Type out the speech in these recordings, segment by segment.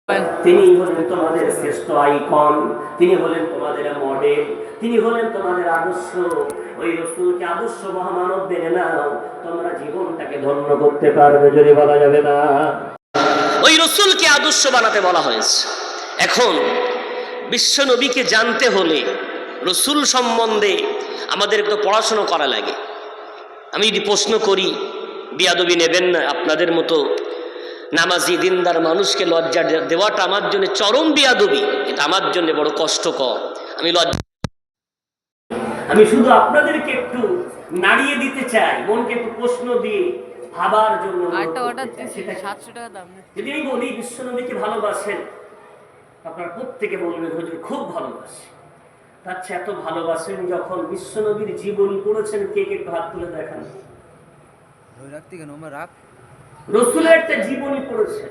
তিনি হলেন তোমাদের শ্রেষ্ঠ আইকন, তিনি হলেন তোমাদের মডেল, তিনি হলেন তোমাদের আদর্শ। ওই রাসূলকে আদর্শ মহামানব মেনে নাও, তোমরা জীবনটাকে ধন্য করতে পারবে। যদি বলা যাবে না, ওই রাসূলকে আদর্শ বানাতে বলা হয়েছে। এখন বিশ্ব নবীকে জানতে হলে রাসূল সম্বন্ধে আমাদের একটু পড়াশোনা করা লাগে। আমি যদি প্রশ্ন করি, বিয়াদবি নেবেন না, আপনাদের মতো নামাজি দিনদার মানুষকে লজ্জা দেওয়াটা আমার জন্য চরম বিয়াদবি, এটা আমার জন্য বড় কষ্টকর। আমি শুধু আপনাদেরকে একটু নাড়িয়ে দিতে চাই, মনকে একটু প্রশ্ন দিয়ে ভাবার জন্য। যদি আমি বলি বিশ্বনবীকে ভালোবাসেন, আপনারা প্রত্যেকে বলবেন হুজুর খুব ভালোবাসে। আচ্ছা, এত ভালোবাসেন যখন বিশ্বনবীর জীবনী পড়েছেন, কে কে হাত তুলে দেখান। রসুলের একটা জীবনী পড়েছে,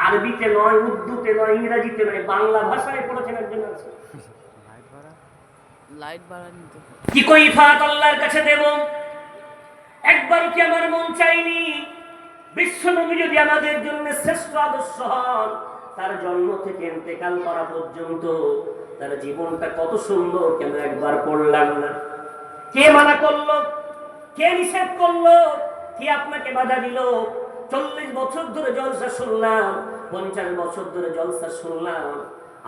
আরবিতে নয়, উর্দুতে নয়, ইংরেজিতে নয়, বাংলা ভাষায় পড়েছেন। একজন আছে, কি কৈফাত আল্লাহর কাছে দেব, একবার কি আমার মন চাইনি বিশ্বনবী যদি আমাদের জন্য শ্রেষ্ঠ আদর্শ হন, তার জন্ম থেকে ইন্তেকাল করা পর্যন্ত তার জীবনটা কত সুন্দর, কেন একবার পড়লাম না? কে মানা করলো? কে নিষেধ করলো? কে আপনাকে বাধা দিল? 40 বছর ধরে জলসা শুনলাম, 50 বছর ধরে জলসা শুনলাম,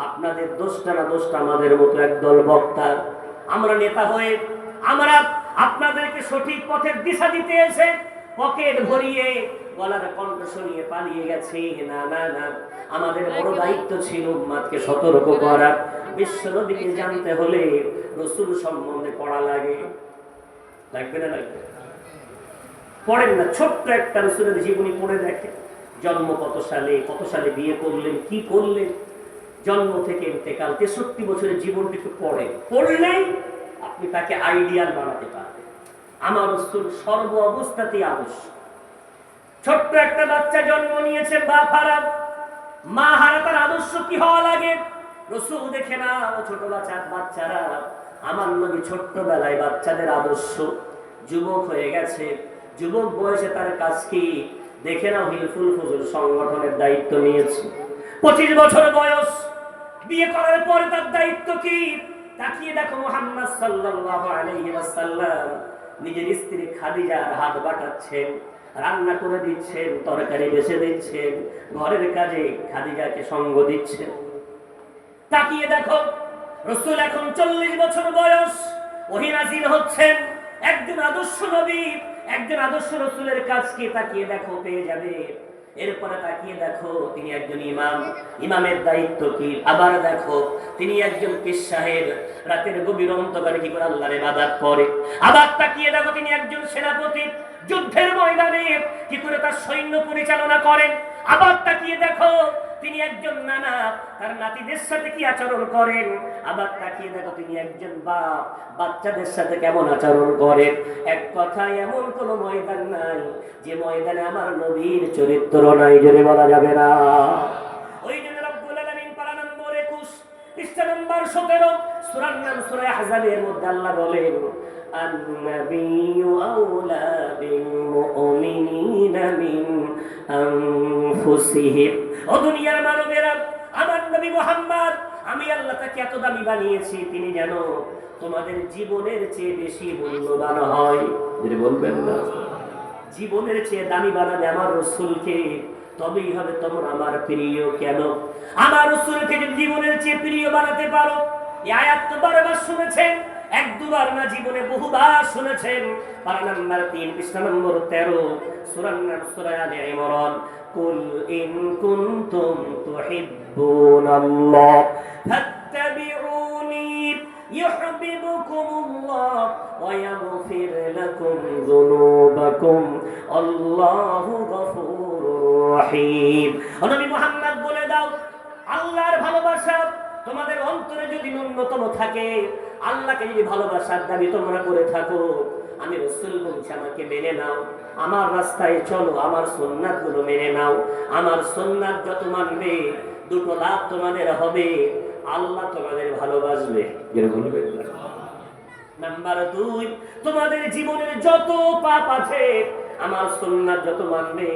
আপনাদের দোষটা না দোষটা আমাদের মতো একদল বক্তা, আমরা নেতা হয়ে আমরা আপনাদেরকে সঠিক পথের দিশা দিতে এসে পকেট ভরিয়ে গলার কণ্ঠ শুনিয়ে পালিয়ে গেছে। না না না, আমাদের বড় দায়িত্ব ছিল উম্মতকে সতর্ক করা। বিশ্বনবীকে জানতে হলে রাসূল সম্বন্ধে পড়া লাগে, লাগবে না? লাগবে। পড়েন না, ছোট্ট একটা রাসূলের জীবনী পড়ে দেখেন। জন্ম কত সালে, কত সালে বিয়ে করলেন, কি করলেন, জন্ম থেকে ইন্তেকাল, 63 বছরের জীবনটা একটু পড়লেই আপনি তাকে আইডিয়াল বানাতে পারবেন। আমার রাসূল সর্ব অবস্থাতেই আদর্শ। ছোট্ট একটা বাচ্চা জন্ম নিয়েছে, বাপ হারা, মা হারা, তার আদর্শ কি হওয়া লাগে? রাসূল দেখে না, ছোট বাচ্চারা, আমার নবী ছোট্টবেলায় বাচ্চাদের আদর্শ। যুবক হয়ে গেছে, যুবক বয়সে তার কাজ কি দেখে নাও, হিলফুল ফুজুল সংগঠনের দায়িত্ব নিয়েছে। 25 বছর বয়স, বিয়ে করার পরে তার দায়িত্ব কি? তাকিয়ে দেখো, মুহাম্মদ সাল্লাল্লাহু আলাইহি ওয়াসাল্লাম নিজের স্ত্রী খাদিজার হাত বাটাচ্ছেন, রান্না করে দিচ্ছেন, তরকারি বেছে দিচ্ছেন, ঘরের কাজে খাদিজাকে সঙ্গ দিচ্ছেন। তাকিয়ে দেখো, রাসূল এখন 40 বছর বয়স, ওহী নাযিল হচ্ছেন। একজন আদর্শ নবী, একজন আদর্শ রাসূলের কাজ কি? তাকিয়ে দেখো, পেয়ে যাবে। এরপরে তাকিয়ে দেখো, তিনি একজন ইমাম, ইমামের দায়িত্ব কি? আবার দেখো, তিনি একজন পীর সাহেব, রাতের গভীর অন্ধকারে কি করে আল্লাহর ইবাদত করে। আবার তাকিয়ে দেখো, তিনি একজন সেনাপতি, যুদ্ধের ময়দানে কি করে তার সৈন্য পরিচালনা করেন। আবার তাকিয়ে দেখো, তিনি একজন নানা, তার নাতিদের সাথে কি আচরণ করেন। আবার তাকিয়ে দেখো, তিনি একজন বাপ, বাচ্চাদের সাথে কেমন আচরণ করেন। এক কথায় এমন কোন ময়দান নাই যে ময়দানে আমার নবীর চরিত্র নাই, যদি বলা যাবে না। ওই জন্য রব্বুল আলামিন পারা নম্বর 21 পৃষ্ঠা নম্বর 17 সূরার নাম সূরা আহজাবের মধ্যে আল্লাহ বলেন, আন-নাবিয়্যু আওলা বিল মুমিনিনা মিন আনফুসিহিম। ও দুনিয়ার মানবেরা, আমার নবী মুহাম্মদ, আমি আল্লাহ তাকে এত দামি বানিয়েছি, তিনি যেন তোমাদের জীবনের চেয়ে বেশি মূল্যবান হয়। যদি বলবেন না, জীবনের চেয়ে দামি বানাবে আমার রাসূলকে, তবেই হবে তোমরা আমার প্রিয়। কেন? আমার রাসূলকে যদি জীবনের চেয়ে প্রিয় বানাতে পারো, এই আয়াত তো বারবার শুনেছেন, এক দুবার না, জীবনে বহুবার শুনেছেন। পারা নাম্বার 3 পৃষ্ঠা নম্বর 13 সূরার নাম সূরা আলে ইমরান। কুল ইন কুনতুম তুহিব্বুনাল্লাহ ফাত্তাবিউনি ইউহিব্বুকুমুল্লাহ ওয়া ইয়াগফির লাকুম যুনুবাকুম আল্লাহু গফুরুর রহিম। নবী মুহাম্মদ বলে দাও, আল্লাহর ভালোবাসা তোমাদের অন্তরে যদি ন্যূনতম থাকে, আল্লাহকে যদি ভালোবাসার দাবি তোমরা করে থাকো, আমি রাসূল বলছি আমাকে মেনে নাও, আমার রাস্তায় চলো, আমার সুন্নাতগুলো মেনে নাও। আমার সুন্নাত যত মানবে, দুটো লাভ তোমাদের হবে, আল্লাহ তোমাদের ভালোবাসবে। নাম্বার 2, তোমাদের জীবনের যত পাপ আছে, আমার সুন্নাত যত মানবে,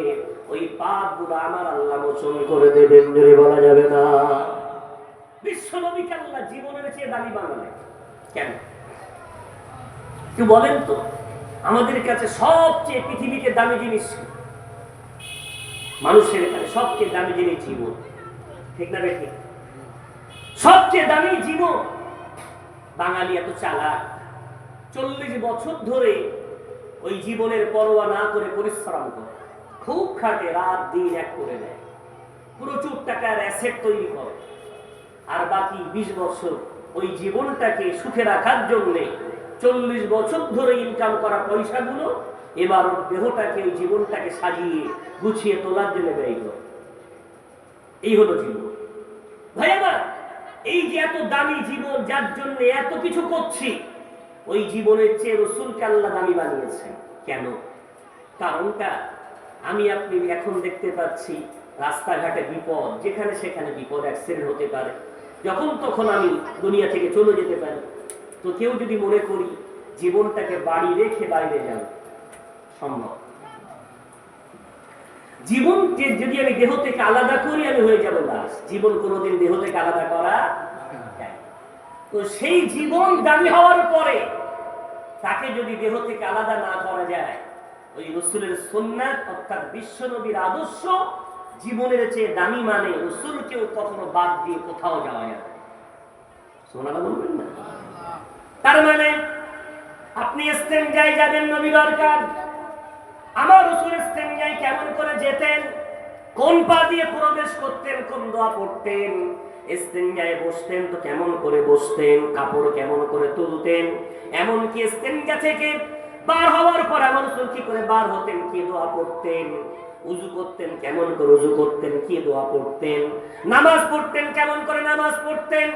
ওই পাপগুলো আমার আল্লাহ মোচন করে দেবেন, জোরে বলা যাবে না। বিশ্ব নবীকে আল্লাহ জীবনের চেয়ে দামি বানালেন কেন? কেউ বলেন তো? আমাদের কাছে সবচেয়ে পৃথিবীতে দামি জিনিস, মানুষের কাছে সবচেয়ে দামি জিনিস জীবন, ঠিক না বেঠিক? সবচেয়ে দামি জীবন। বাঙালি এত চালাক, 40 বছর ধরে ওই জীবনের পরোয়া না করে পরিশ্রম করে, খুব খাটে, রাত দিন এক করে দেয়, প্রচুর টাকার অ্যাসেট তৈরি করে, আর বাকি 20 বছর ওই জীবনটাকে সুখে রাখার জন্য 40 বছর ধরে ইনকাম করা পয়সাগুলো এবার ওর দেহটাকে, ওই জীবনটাকে সাজিয়ে গুছিয়ে তোলার জন্য ব্যয় করে। এই হলো জীবন। ভাই আমার, এই যে এত দামি জীবন, যার জন্য এত কিছু করছি, ওই জীবনের চেয়ে রাসূলকে আল্লাহ দামি বানিয়েছেন কেন? কারণটা আমি আপনি এখন দেখতে পাচ্ছি, রাস্তাঘাটে বিপদ, যেখানে সেখানে বিপদ, অ্যাক্সিডেন্ট হতে পারে, যখন তখন আমি দুনিয়া থেকে চলে যেতে পারি। তো কেউ যদি মনে করি জীবনটাকে বাড়ি রেখে বাইরে যাব, সম্ভব? জীবনকে যদি আমি দেহ থেকে আলাদা করি, আমি হয়ে যাব লাশ। জীবন কোনোদিন দেহ থেকে আলাদা করা যায়। তো সেই জীবন দামি হওয়ার পরে তাকে যদি দেহ থেকে আলাদা না করা যায়, ওই রাসূলের সুন্নাত অর্থাৎ বিশ্ব নবীর আদর্শ জীবনের চেয়ে দামি, মানে রাসূলকেও কখনো বাদ দিয়ে কোথাও যাওয়া যাবে। সুবহানাল্লাহ বলবেন না? তার মানে আপনি ইস্তেনজায় যাবেন, নবী দরকার। আমার রাসূল ইস্তেনজায় কেমন করে যেতেন, কোন পা দিয়ে প্রবেশ করতেন, কোন দোয়া পড়তেন, ইস্তেনজায় বসতেন তো কেমন করে বসতেন, কাপড় কেমন করে তুলতেন, এমনকি ইস্তেনজা থেকে বার হওয়ার পর আমার রাসূল কি করে বার হতেন, কি দোয়া পড়তেন, উযু করতেন কেমন করে উযু করতেন, কি দোয়া পড়তেন, নামাজ পড়তেন কেমন করে নামাজ পড়তেন,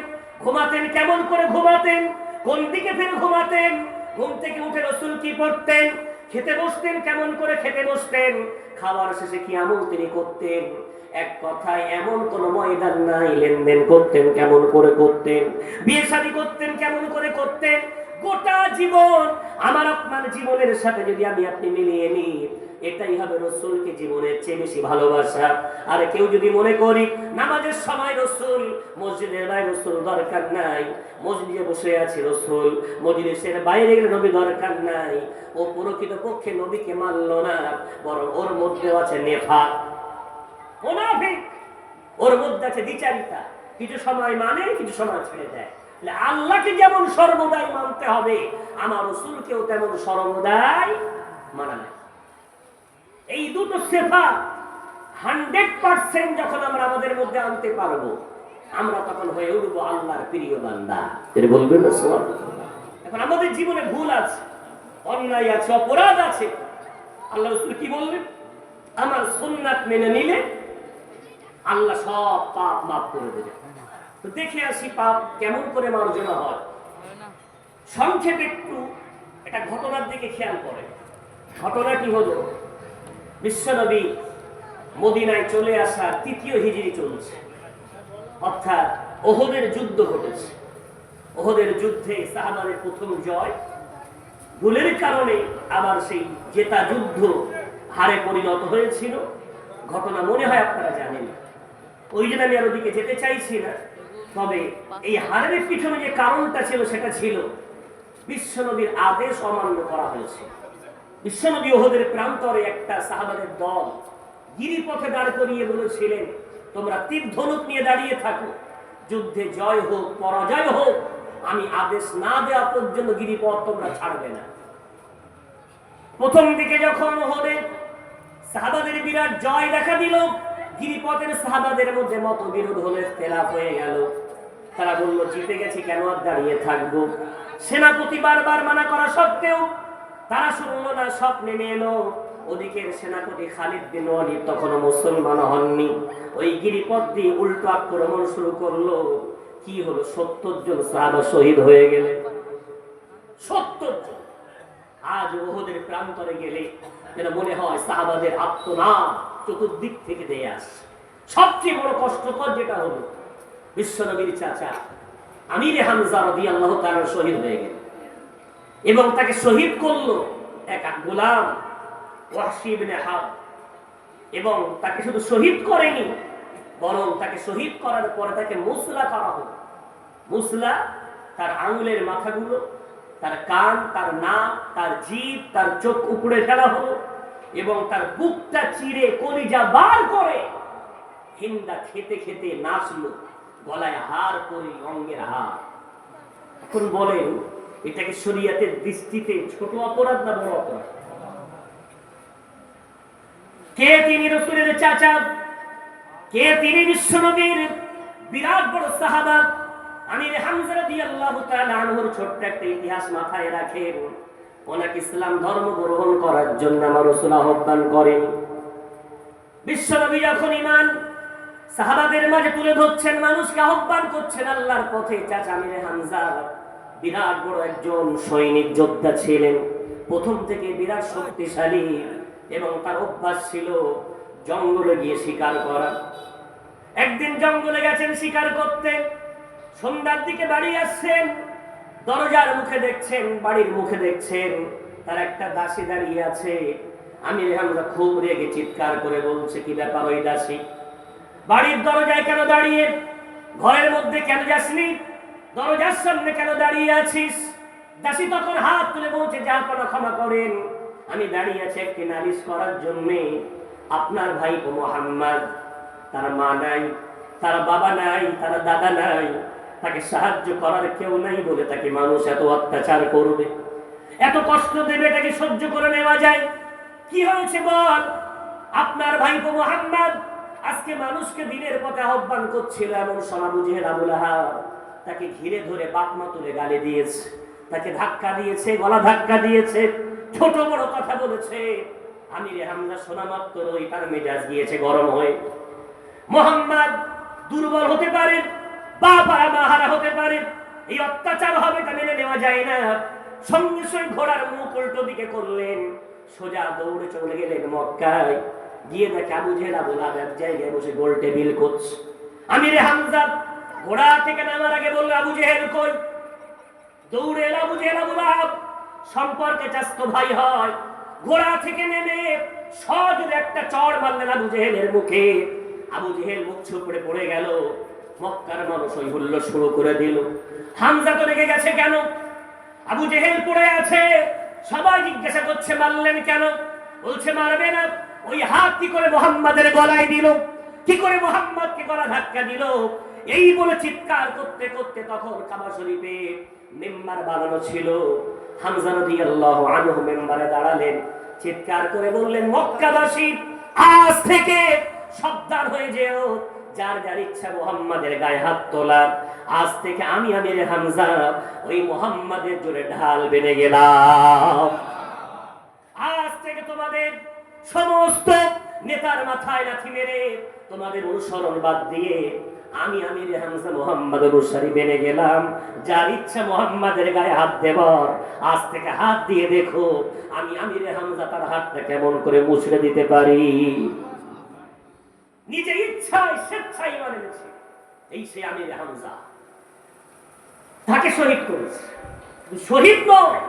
ঘুমাতেন কেমন করে ঘুমাতেন, কোন দিকে ফিরে ঘুমাতেন, ঘুম থেকে উঠে রাসূল কি পড়তেন, খেতে বসতেন কেমন করে খেতে বসতেন, খাওয়ার শেষে কি আমল তিনি করতেন। এক কথায় এমন কোন ময়দান নাই, লেনদেন করতেন কেমন করে করতেন, বিয়ে শাদী করতেন কেমন করে করতেন। গোটা জীবন আমার আপনার জীবনের সাথে যদি আমি আপনি মিলিয়ে নিই, এটাই হবে রাসূলকে জীবনের চেয়ে বেশি ভালোবাসা। আর কেউ যদি মনে করি নামাজের সময় রাসূল, মসজিদের বাইরে রাসূল দরকার নাই, মসজিদে বসে আছে রাসূল, মজলিসের বাইরে গেলে নবী দরকার নাই, ও প্রকৃতপক্ষে নবীকে মানলো না, বরং ওর মধ্যে আছে নেফাক, মুনাফিক, ওর মধ্যে আছে দ্বিচারিতা, কিছু সময় মানে কিছু সময় ছেড়ে দেয়। আল্লাহকে যেমন সর্বদাই মানতে হবে, আমার রাসূলকেও তেমন সর্বদাই মানা নাই। এই দুটো সিফাত 100% যখন আমরা আমাদের মধ্যে আনতে পারবো, আমরা তখন হয়ে উঠব আল্লাহর প্রিয় বান্দা। এর বলবেন না সুবহানাল্লাহ? এখন আমাদের জীবনে ভুল আছে, অন্যায় আছে, অপরাধ আছে। আল্লাহ রাসূল কি বললেন? আমার সুন্নাত মেনে নিলে আল্লাহ সব পাপ মাফ করে দেবে। তো দেখে আসি পাপ কেমন করে মার্জনা হয়। সংক্ষেপে একটু একটা ঘটনার দিকে খেয়াল করে। ঘটনাটি হলো, বিশ্বনবী মদিনায় চলে আসা 3য় হিজরি চলছে, অর্থাৎ ওহদের যুদ্ধ ঘটেছে। ওহদের যুদ্ধে সাহাবাদের প্রথম জয়, ভুলের কারণে আবার সেই জেতা যুদ্ধ হারে পরিণত হয়েছিল। ঘটনা মনে হয় আপনারা জানেন, ওই জন্য আমি আর ওদিকে যেতে চাইছি না। তবে এই হারের পিছনে যে কারণটা ছিল, সেটা ছিল বিশ্বনবীর আদেশ অমান্য করা হয়েছে। বিশ্বনবী ওহদের প্রান্তরে একটা সাহাবাদের দল গিরিপথে দাঁড় করিয়ে বলেছিলেন, তোমরা তীর ধনুক নিয়ে দাঁড়িয়ে থাকো, যুদ্ধে জয় হোক পরাজয় হোক, আমি আদেশ না দেওয়া পর্যন্ত গিরিপথ তোমরা ছাড়বে না। প্রথম দিকে যখন ওহদে সাহাবাদের বিরাট জয় দেখা দিল, গিরিপথের সাহাবাদের মধ্যে মতবিরোধ হলে ইখতিলাফ হয়ে গেল। তারা বলল, জিতে গেছি কেন আর দাঁড়িয়ে থাকবো। সেনাপতি বারবার মানা করা সত্ত্বেও তারা শুনলো না, সব নেমে এলো। ওদিকের সেনাপতি খালিদ বিন ওয়ালিদ তখনও মুসলমান হননি, ওই গিরিপথ দিয়ে উল্টো আক্রমণ শুরু করলো। কি হলো? 70 জন সাহাবা শহীদ হয়ে গেলেন। 70 জন। আজ ওহদের প্রান্তরে গেলে যেন মনে হয় সাহাবাদের আত্মনাদ চতুর্দিক থেকে দিয়ে আসছে। সবচেয়ে বড় কষ্টকর যেটা হলো, বিশ্বনবীর চাচা আমিরে হামজা রাদিয়াল্লাহু তাআলা শহীদ হয়ে গেলেন, এবং তাকে শহীদ করলো এক গোলাম ওয়াহশী ইবনে হারব। এবং তাকে শুধু শহীদ করেনি, বরং তাকে শহীদ করার পরে তাকে মুসলা করা হলো। মুসলা তার আঙুলের মাথাগুলো, তার কান, তার নাক, তার জিভ, তার চোখ উপড়ে ফেলা হলো এবং তার বুকটা চিরে কলিজা বার করে হিন্দা খেতে খেতে নাচলো, গলায় হার পরে অঙ্গের হার। এখন বলেন, এটাকে শরীয়তের দৃষ্টিতে ছোট অপরাধ না বড় অপরাধ? কে তিনি রাসূলের চাচা? কে তিনি বিশ্বনবীর বিরাট বড় সাহাবা আমির হামজা রাদিয়াল্লাহু তাআলা আনহুর ছোট্ট একটা ইতিহাস মাথায় রাখেন। ওনাকে ইসলাম ধর্ম গ্রহণ করার জন্য আমার রাসূল আহ্বান করেন। বিশ্বনবী যখন ঈমান সাহাবাদের মাঝে তুলে ধরছেন, মানুষকে আহ্বান করছেন আল্লাহর পথে, চাচা আমির হামজা বিরাট বড় একজন সৈনিক যোদ্ধা ছিলেন, প্রথম থেকে বিরাট শক্তিশালী এবং তার অভ্যাস ছিল জঙ্গলে গিয়ে শিকার করা। একদিন জঙ্গলে গেছেন শিকার করতে, সন্ধ্যার দিকে বাড়ি আসছেন, দরজার মুখে দেখছেন, বাড়ির মুখে দেখছেন তার একটা দাসী দাঁড়িয়ে আছে। আমির হামজা খুব রেগে চিৎকার করে বলছে, কি ব্যাপার ওই দাসী? বাড়ির দরজায় কেন দাঁড়িয়ে? ঘরের মধ্যে কেন যাসনি? দরজার সামনে কেন দাঁড়িয়ে আছিস? দাসী তখন হাত তুলে বলছে, জাহাপনা ক্ষমা করেন, আমি দাঁড়িয়ে আছি একটি নালিশ করার জন্য। আপনার ভাই মুহাম্মদ, তার মা নাই, তার বাবা নাই, তার দাদা নাই, তাকে সাহায্য করার কেউ নাই বলে তাকে মানুষ এত অত্যাচার করবে, এত কষ্ট দেবে, এটাকে সহ্য করে নেওয়া যায়? কি হয়েছে বল? আপনার ভাই মুহাম্মদ আজকে মানুষকে দিনের পথে আহ্বান করছিল, এমন সময় আবু জেহেল আবু লাহাব তাকে ঘিরে ধরে বাকমা তুলে গালি দিয়েছে, তাকে ধাক্কা দিয়েছে, গলা ধাক্কা দিয়েছে, ছোট বড় কথা বলেছে। আমির হামজা শোনা মাত্রই তার মেজাজ গিয়েছে গরম হয়ে। মুহাম্মদ দুর্বল হতে পারে, বাবা মাহারা হতে পারে, এই অত্যাচার হবে তা মেনে নেওয়া যায় না। সঙ্গে সঙ্গে ঘোড়ার মুখ উল্টো দিকে করলেন, সোজা দৌড়ে চলে গেলেন মক্কায়। গিয়ে দেখে আবু জেহেল আবু লাহাব এক জায়গায় বসে গোল টেবিল করছে। আমির হামজা ঘোড়া থেকে নামার আগে বলল, আবু জেহেল কই? দৌড়ে এলো আবু জেহেল আবু লাহাব, সম্পর্কে চাস্তো ভাই হয়। ঘোড়া থেকে নেমে সজোরে একটা চড় মারলেন আবু জেহেলের মুখে। আবু জেহেল মুখ ছুপড়ে পড়ে গেল। মক্কার মানুষ ওই হুল্লো শুরু করে দিল। হামজা তো রেগে গেছে কেন? আবু জেহেল পড়ে আছে, সবাই জিজ্ঞাসা করছে মারলেন কেন? বলছে মারবে না। ওই হাত কি করে মুহাম্মাদের গলায় দিল? কি করে মুহাম্মদকে গলা ধাক্কা দিল? এই বলে চিৎকার করতে করতে তখন কাবা শরীফে মিম্বার বানানো ছিল। হামজা রাদিয়াল্লাহু আনহু মিম্বারে দাঁড়ালেন, চিৎকার করে বললেন, মক্কাবাসী আজ থেকে সাবধান হয়ে যেও, যার যার ইচ্ছা মুহাম্মাদের গায়ে হাত তোলা, আজ থেকে আমি আমির হামজা ওই মুহাম্মাদের জোরে ঢাল বেঁধে গেলাম। আজ থেকে তোমাদের সমস্ত নেতার মাথায় লাথি মেরে তোমাদের অনুসরণ বাদ দিয়ে আমি আমির হামজা মুহাম্মাদের অনুসারী বেনে গেলাম। যার ইচ্ছা মুহাম্মাদের গায়ে হাত দেবার, আজ থেকে হাত দিয়ে দেখো আমি আমির হামজা তার হাতটা কেমন করে মুছড়ে দিতে পারি। নিজে ইচ্ছায় স্বেচ্ছায় মানে নিয়েছে, এই সে আমির হামজা। তাকে শহীদ করেছে, শহীদ নয়,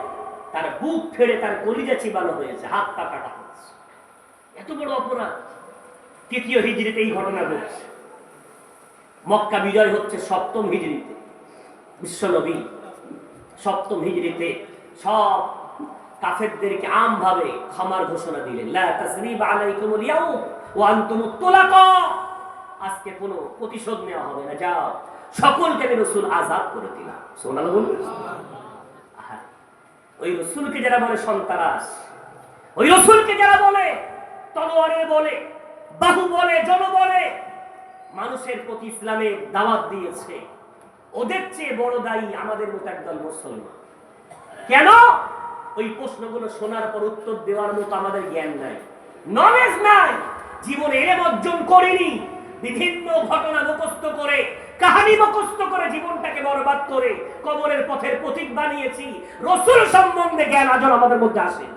তার বুক ফেড়ে তার কলিজা চিবানো হয়েছে, হাত পা কাটা হয়েছে। এত বড় অপরাধ। তৃতীয় হিজরিতে এই ঘটনা ঘটছে। মক্কা বিজয় হচ্ছে সপ্তম হিজরিতে। বিশ্বনবী সপ্তম হিজরিতে সব কাফেরদেরকে আমভাবে ক্ষমার ঘোষণা দিলেন, লা তাসরিবা আলাইকুমুল ইয়াউম ওয়া আনতুমুত তুলাকা। আজকে কোনো প্রতিশোধ নেওয়া হবে না, যাও সকলকে রাসূল আযাদ করে দিলাম। সুবহানাল্লাহ বলুন। ওই রাসূলকে যারা বলে সন্ত্রাস, ওই রাসূলকে যারা বলে তলোয়ারে বলে, বাহু বলে, জন বলে, মানুষের প্রতি ইসলামের দাওয়াত দিয়েছে, ওদের চেয়ে বড় দায়ী আমাদের মতো একদল মুসলমান। কেন? ওই প্রশ্নগুলো শোনার পর উত্তর দেওয়ার মতো আমাদের জ্ঞান নাই, নলেজ নাই, জীবনে এলেম অর্জন করিনি, বিভিন্ন ঘটনা মুখস্থ করে, কাহিনী মুখস্থ করে জীবনটাকে বরবাদ করে কবরের পথের প্রতীক বানিয়েছি। রাসূল সম্বন্ধে জ্ঞান আজও আমাদের মধ্যে আসে।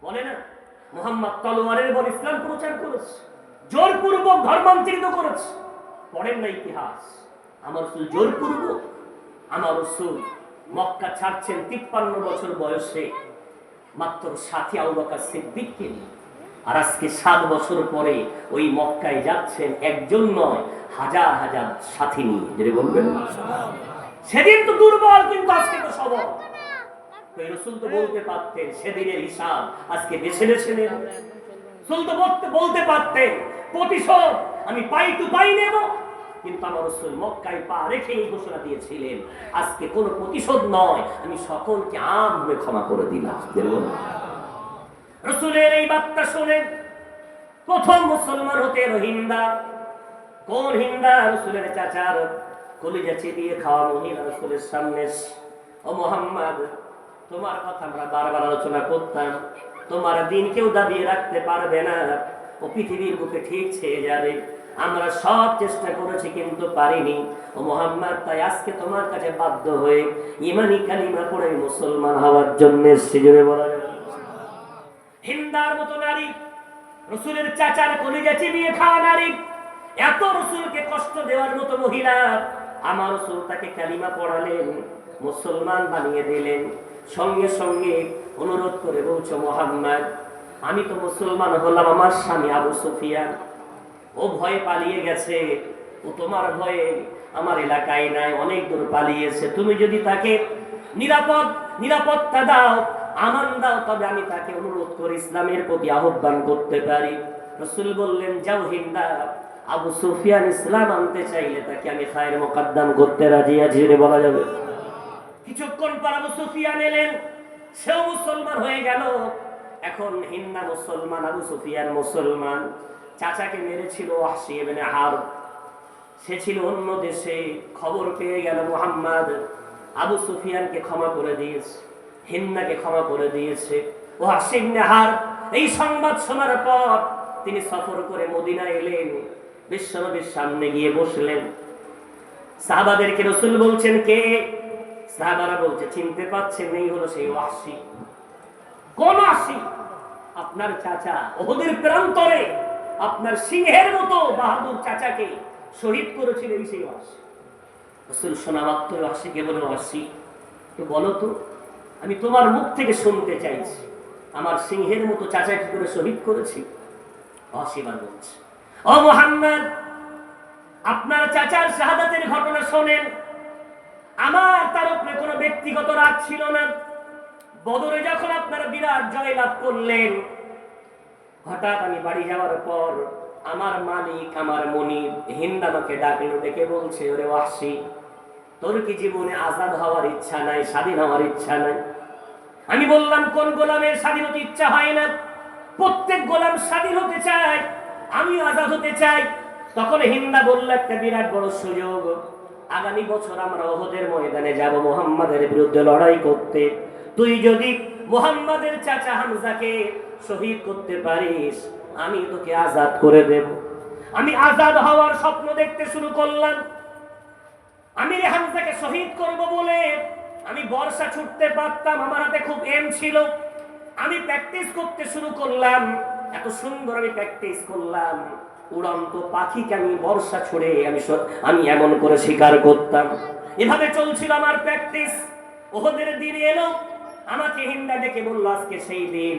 বলে না, মুহাম্মদ তলোয়ারের বল ইসলাম প্রচার করেছে, জোরপূর্বক ধর্মান্তরিত করেছে। পড়েন না ইতিহাস, আমার রাসূল জোরপূর্বক, আমার রাসূল মক্কা ছাড়ছেন 53 বছর বয়সে, মাত্র সাথী আবু বকর সিদ্দিককে নিয়ে। আর আজকে 7 বছর পরে ওই মক্কায় যাচ্ছেন একজন নয়, হাজার হাজার সাথী নিয়ে। যেটা বলবেন সেদিন তো দুর্বল, কিন্তু আজকে তো সবল। রাসূল তো বলতে পারতেন সেদিনের হিসাব আজকে বেছে বেছে নেব। রাসূল তো বলতে পারতেন প্রতিশোধ আমি পাই টু পাই নেব, কিন্তু আমার রাসূল মক্কায় পা রেখে এই ঘোষণা দিয়েছিলেন আজকে কোনো প্রতিশোধ নয়, আমি সকলকে আমভাবে ক্ষমা করে দিলাম। রাসূলের এই বার্তা শুনে প্রথম মুসলমান হতে এলো হিন্দা। কোন হিন্দা? রাসূলের চাচার কলিজা চিবিয়ে খাওয়া মহিলা রাসূলের সামনে। ও মুহাম্মদ, তোমার কথা আমরা বারবার আলোচনা করতাম, তোমার দিন কেউ দাবিয়ে রাখতে পারবে না, ও পৃথিবীর বুকে ঠিক ছেয়ে যাবে। আমরা সব চেষ্টা করেছি কিন্তু পারিনি। ও মুহাম্মদ, তাই আজকে তোমার কাছে বাধ্য হয়ে ঈমানি কালিমা পড়ে মুসলমান হওয়ার জন্য সিজদে বলা যাবে। হিন্দার মতো নারী, রাসূলের চাচার কলিজা চিবিয়ে খাওয়া নারী, এত রাসূলকে কষ্ট দেওয়ার মতো মহিলা, আমার রাসূল তাকে কালিমা পড়ালেন, মুসলমান বানিয়ে দিলেন। সঙ্গে সঙ্গে অনুরোধ করে বলছো, মুহাম্মদ আমি তো মুসলমান হলাম, আমার স্বামী আবু সুফিয়ান ও ভয়ে পালিয়ে গেছে, ও তোমার ভয়ে আমার এলাকায় নাই, অনেক দূর পালিয়েছে। তুমি যদি তাকে নিরাপত্তা দাও, আমান দাও, তবে আমি তাকে অনুরোধ করে ইসলামের প্রতি আহ্বান করতে পারি। রাসূল বললেন, যাও হিন্দা, আবু সুফিয়ান ইসলাম আনতে চাইলে তাকে আমি খায়ের মুকদ্দম করতে রাজি আছি। বলা যাবে। কিছুক্ষণ পর আবু সুফিয়ান এলেন, সেও মুসলমান হয়ে গেল। এখন হিন্দা মুসলমান, আবু সুফিয়ান মুসলমান। চাচাকে মেরেছিল ওয়াহশী ইবনে হারব, সে ছিল অন্য দেশে। খবর পেয়ে গেল মুহাম্মদ আবু সুফিয়ানকে ক্ষমা করে দিয়েছে, হিন্দাকে ক্ষমা করে দিয়েছে। ওয়াহশী ইবনে হারব এই সংবাদ শোনার পর তিনি সফর করে মদিনায় এলেন, বিশ্বনবীর সামনে গিয়ে বসলেন। সাহাবাদেরকে রাসূল বলছেন, কে? সাহাবারা বলছে, চিনতে পাচ্ছেন? এই হলো সেই ওয়াহশী। কোন ওয়াহশী? আপনার চাচা উহুদের প্রান্তরে আপনার সিংহের মতো বাহাদুর চাচাকে শহীদ করেছিল এই সেই ওয়াহশী। রাসূল শোনা মাত্র ওয়াহশীকে বলে, ওয়াহশী তো বলো তো, আমি তোমার মুখ থেকে শুনতে চাইছি, আমার সিংহের মতো চাচাকে করে শহীদ করেছি। ওয়াহশী বলছে, ও মুহাম্মদ আপনার চাচার শাহাদাতের ঘটনা শোনেন। আমার তার উপরে কোনো ব্যক্তিগত রাগ ছিল না। বদরে যখন আপনারা বিরাট জয় লাভ করলেন, হঠাৎ আমি বাড়ি যাওয়ার পর আমার মালিক, আমার মনিব হিন্দ আমাকে ডাকলো, ডেকে বলছে, ওরে ওয়াহশী তোর কি জীবনে আজাদ হওয়ার ইচ্ছা নাই, স্বাধীন হওয়ার ইচ্ছা নাই? আমি বললাম, কোন গোলামের স্বাধীন হতে ইচ্ছা হয় না? প্রত্যেক গোলাম স্বাধীন হতে চায়, আমিও আজাদ হতে চাই। তখন হিন্দা বলল, একটা বিরাট বড় সুযোগ, আগামী বছর আমরা উহুদের ময়দানে যাব মুহাম্মাদের বিরুদ্ধে লড়াই করতে। তুই যদি মুহাম্মাদের চাচা হামজাকে শহীদ করতে পারিস, আমি তোকে আজাদ করে দেব। আমি আজাদ হওয়ার স্বপ্ন দেখতে শুরু করলাম। আমি হামজাকে শহীদ করব বলে আমি বর্ষা ছুটতে পারতাম, আমার হাতে খুব এম ছিল। আমি প্র্যাকটিস করতে শুরু করলাম, এত সুন্দর আমি প্র্যাকটিস করলাম, উড়ন্ত পাখিকে আমি বর্ষা ছুড়ে আমি এমন করে শিকার করতাম। এভাবে চলছিল আমার প্র্যাকটিস। উহুদের দিন এলো, আমাকে হিন্দা ডেকে বলল, আজকে সেই দিন,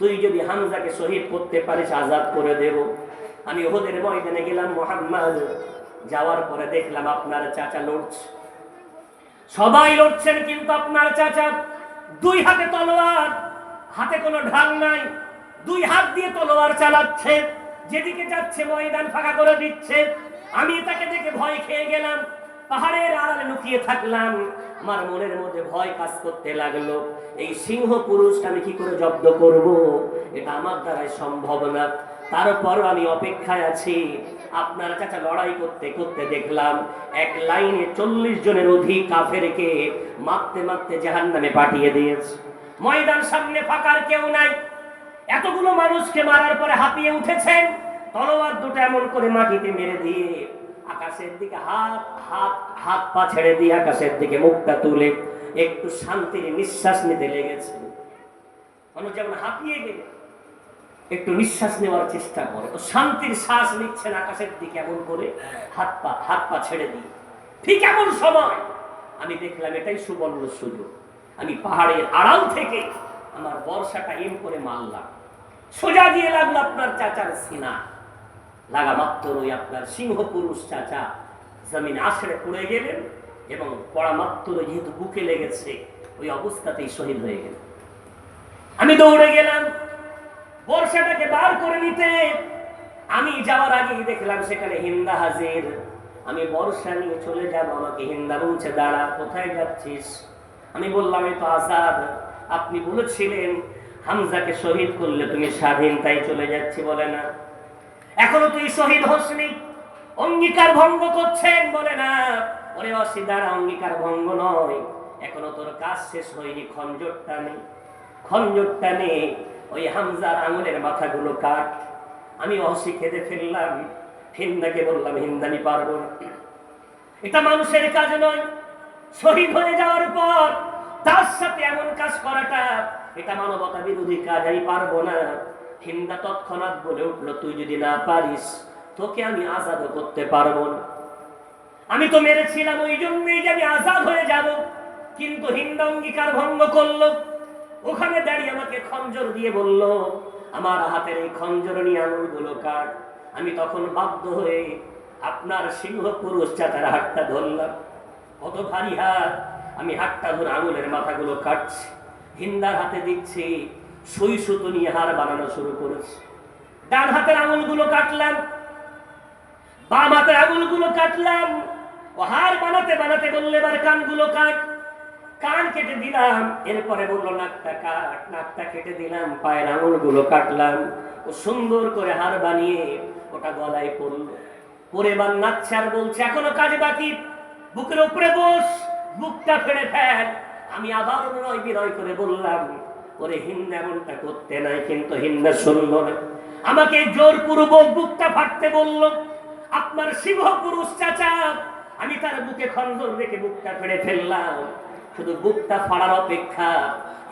তুই যদি হামজাকে শহীদ করতে পারিস আজাদ করে দেব। আমি উহুদের ময়দানে গেলাম মুহাম্মদ, যাওয়ার পরে দেখলাম আপনার চাচা লড়ছে, সবাই লড়ছেন, কিন্তু আপনার চাচা দুই হাতে তলোয়ার, হাতে কোনো ঢাল নাই, দুই হাত দিয়ে তলোয়ার চালাচ্ছে, যেদিকে যাচ্ছে ময়দান ফাঁকা করে দিচ্ছে। আমি তাকে দেখে ভয় খেয়ে গেলাম, পাহাড়ের আড়ালে লুকিয়ে থাকলাম। আমার মনের মধ্যে ভয় কাজ করতে লাগলো, এই সিংহ পুরুষকে আমি কি করে জব্দ করব, এটা আমার দ্বারাই সম্ভব না। তারপরও আমি অপেক্ষায় আছি। আপনার চাচা লড়াই করতে করতে দেখলাম এক লাইনে 40 জনের অধিক কাফেরকে মারতে মারতে জাহান্নামে পাঠিয়ে দিয়েছে। ময়দান সামনে ফাঁকার কেউ নাই। এতগুলো মানুষকে মারার পরে হাঁপিয়ে উঠেছেন, তলোয়ার দুটো এমন করে মাটিতে মেরে দিয়ে আকাশের দিকে হাত পা ছেড়ে দিয়ে আকাশের দিকে মুখটা তুলে একটু শান্তির নিঃশ্বাস নিতে লেগেছে। মানুষ যেমন হাঁপিয়ে গেলে একটু নিঃশ্বাস নেওয়ার চেষ্টা করে, তো শান্তির শ্বাস নিচ্ছেন আকাশের দিকে এমন করে হাত পা ছেড়ে দিয়ে। ঠিক এমন সময় আমি দেখলাম এটাই সুবর্ণ সুযোগ। আমি পাহাড়ের আড়াল থেকে আমার বর্ষাটা এম করে মারলাম। সোজা দিয়ে লাগলো আপনার চাচার সিনা। লাগা মাত্রই আপনার সিংহ পুরুষ চাচা জমিন আছড়ে পড়ে গেলেন এবং পড়া মাত্রই যেহেতু বুকে লেগেছে ওই অবস্থাতেই শহীদ হয়ে গেলেন। আমি দৌড়ে গেলাম বর্ষাটাকে বার করে নিতে। আমি যাওয়ার আগেই দেখলাম সেখানে হিন্দা হাজির। আমি বর্ষা নিয়ে চলে যাব, আমাকে হিন্দা বলছে দাঁড়া, কোথায় যাচ্ছিস? আমি বললাম এই তো আজাদ, আপনি বলেছিলেন হামজাকে শহীদ করলে তুমি স্বাধীন, তাই চলে যাচ্ছি। বলে না, এখনো তুই শহীদ হসনি, অঙ্গীকার ভঙ্গ করছেন। বলে না, ওরে অসি দাঁড়া, অঙ্গীকার ভঙ্গ নয়, এখনো তোর কাজ শেষ হয়নি, খঞ্জরটা নেই, খঞ্জরটা নেই, ওই হামজার আঙুলের মাথাগুলো কাট। আমি অসি খেতে ফেললাম, হিন্দাকে বললাম হিন্দা আমি পারবো না, এটা মানুষের কাজ নয়। শহীদ হয়ে যাওয়ার পর তার সাথে এমন কাজ করাটা এটা মানবতা বিরোধী কাজ, আমি পারবো না। হিন্দা তৎক্ষণাৎ বলে উঠলো, তুই যদি না পারিস তোকে আমি আজাদ করতে পারবো না। আমি তো মেরেছিলাম ওই জন্যই যে আমি আজাদ হয়ে যাব, কিন্তু হিন্দা অঙ্গীকার ভঙ্গ করলো। ওখানে দাঁড়িয়ে আমাকে খঞ্জর দিয়ে বলল, আমার হাতের এই খঞ্জর নিয়ে আঙুলগুলো কাট। আমি তখন বাধ্য হয়ে আপনার সিংহ পুরুষ চাচার হাতটা ধরলাম, কত ভারী হাত। আমি হাতটা ধরে আঙুলের মাথাগুলো কাটছি, হিন্দার হাতে দিচ্ছি, সুই সুতো নিয়ে হার বানানো শুরু করেছি। ডান হাতের আঙুলগুলো কাটলাম, বাম হাতের আঙুলগুলো কাটলাম। ও হার বানাতে বানাতে বললে এবার কানগুলো কাট। কান কেটে দিলাম, এরপরে বললো নাকটা কাট, নাকটা কেটে দিলাম, পায়ের আঙুলগুলো কাটলাম। ও সুন্দর করে হার বানিয়ে ওটা গলায় পড়লো, পরে এবার নাচছে আর বলছে এখনো কাজ বাকি, বুকের উপরে বস, বুকটা ফেড়ে ফেল। আমি আবার নয় বিনয় করে বললাম, ওরে হিন্দা এমনটা করতে নাই, কিন্তু হিন্দা শুনলো না, আমাকে জোরপূর্বক বুকটা ফাটতে বলল। আপনার সিংহ পুরুষ চাচা, আমি তার বুকে খঞ্জর রেখে বুকটা ফেড়ে ফেললাম। শুধু বুকটা ফাড়ার অপেক্ষা,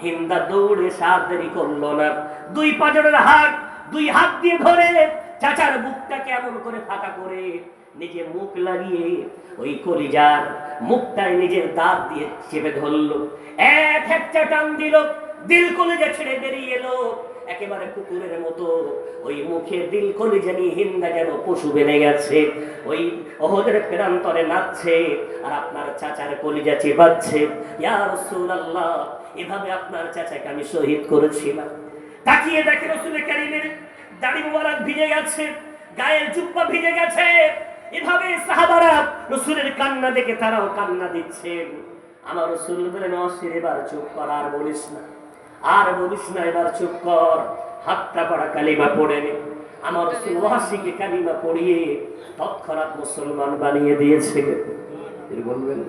হিন্দা দৌড়ে সার দেরি করলো না, দুই পাঁজরের হাত, দুই হাত দিয়ে ধরে চাচার বুকটাকে এমন করে ফাঁকা করে নিজে মুখ লাগিয়ে ওই কলিজার মুখটায় নিজের দাঁত দিয়ে চেপে ধরলো। এক একটা টান দিল, দিল কলিজা ছেড়ে বেরিয়ে এলো একেবারে কুকুরের মতো। ওই মুখে দিল কলিজা নিয়ে হিন্দা যেন পশু বেড়ে গেছে, ওই ওহদের প্রান্তরে নাচছে আর আপনার চাচার কলিজা চেপাচ্ছে। ইয়া রাসূলুল্লাহ, এভাবে আপনার চাচাকে আমি শহীদ করেছিলাম। তাকিয়ে দেখে রাসূল কারীমের দাড়ি মোবারক ভিজে গেছে, গায়ের জুব্বা ভিজে গেছে। এভাবে সাহাবারা রাসূলের কান্না দেখে তারাও কান্না দিচ্ছেন। আমার রাসূল বলেন, অসির এবার চুপ কর, আর বলিস না, আর বলিস না, এবার চুপ কর, হাতটা পড়া কালিমা পড়ে নে। আমার রাসূল ওয়াসিকে কালিমা পড়িয়ে তৎক্ষণাৎ মুসলমান বানিয়ে দিয়েছে। বলবেন,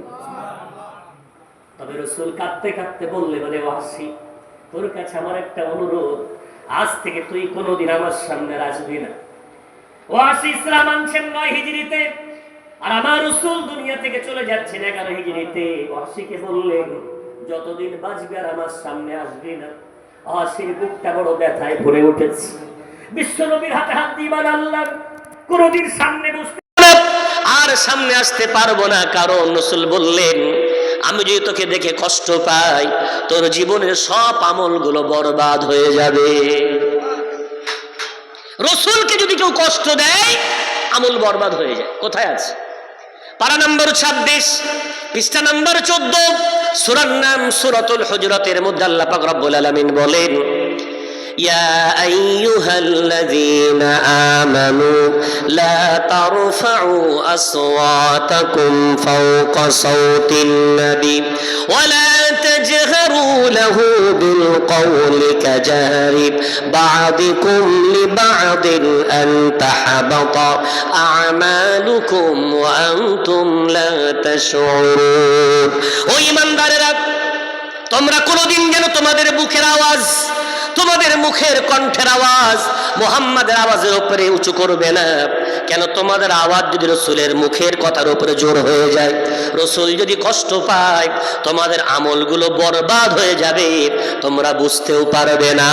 তবে রাসূল কাঁদতে কাঁদতে বললে, বলে ওয়াসি, তোর কাছে আমার একটা অনুরোধ, আজ থেকে তুই কোনোদিন আমার সামনে আসবি না। ওয়াসি ইসলাম আনছেন 9 হিজরিতে, আর আমার রাসূল দুনিয়া থেকে চলে যাচ্ছেন 11 হিজরিতে। ওয়াসিকে বললেন, যতদিন বাঁচবি আর আমার সামনে আসবি না। ওয়াসির বুকটা বড় ব্যথায় ভরে উঠেছে। বিশ্বনবীর হাতে হাত দিয়ে বানাল্লাম, কোনোদিন সামনে বসতে আর সামনে আসতে পারবো না, কারণ রাসূল বললেন, আমি যদি তোকে দেখে কষ্ট পাই, তোর জীবনের সব আমলগুলো বরবাদ হয়ে যাবে। রাসূলকে যদি কেউ কষ্ট দেয়, আমল বরবাদ হয়ে যায়। কোথায় আছে? পারা নম্বর 26, পৃষ্ঠা নম্বর 14, সূরার নাম সূরাতুল হুজুরাতের মধ্যে আল্লাহ পাক রব্বুল আলামিন বলেন, يا أيها الذين آمنوا لا ترفعوا أصواتكم فوق صوت النبي ولا تجهروا له بالقول كجهر بعضكم لبعض أن تحبط أعمالكم وأنتم لا تشعرون। ও ঈমানদারেরা, তোমরা কোনোদিন যেন তোমাদের বুকের আওয়াজ, তোমাদের মুখের কণ্ঠের আওয়াজ মুহাম্মাদের আওয়াজের উপরে উঁচু করবে না। কেন? তোমাদের আওয়াজ যদি রাসূলের মুখের কথার উপরে জোর হয়ে যায়, রাসূল যদি কষ্ট পায়, তোমাদের আমলগুলো বরবাদ হয়ে যাবে, তোমরা বুঝতেও পারবে না।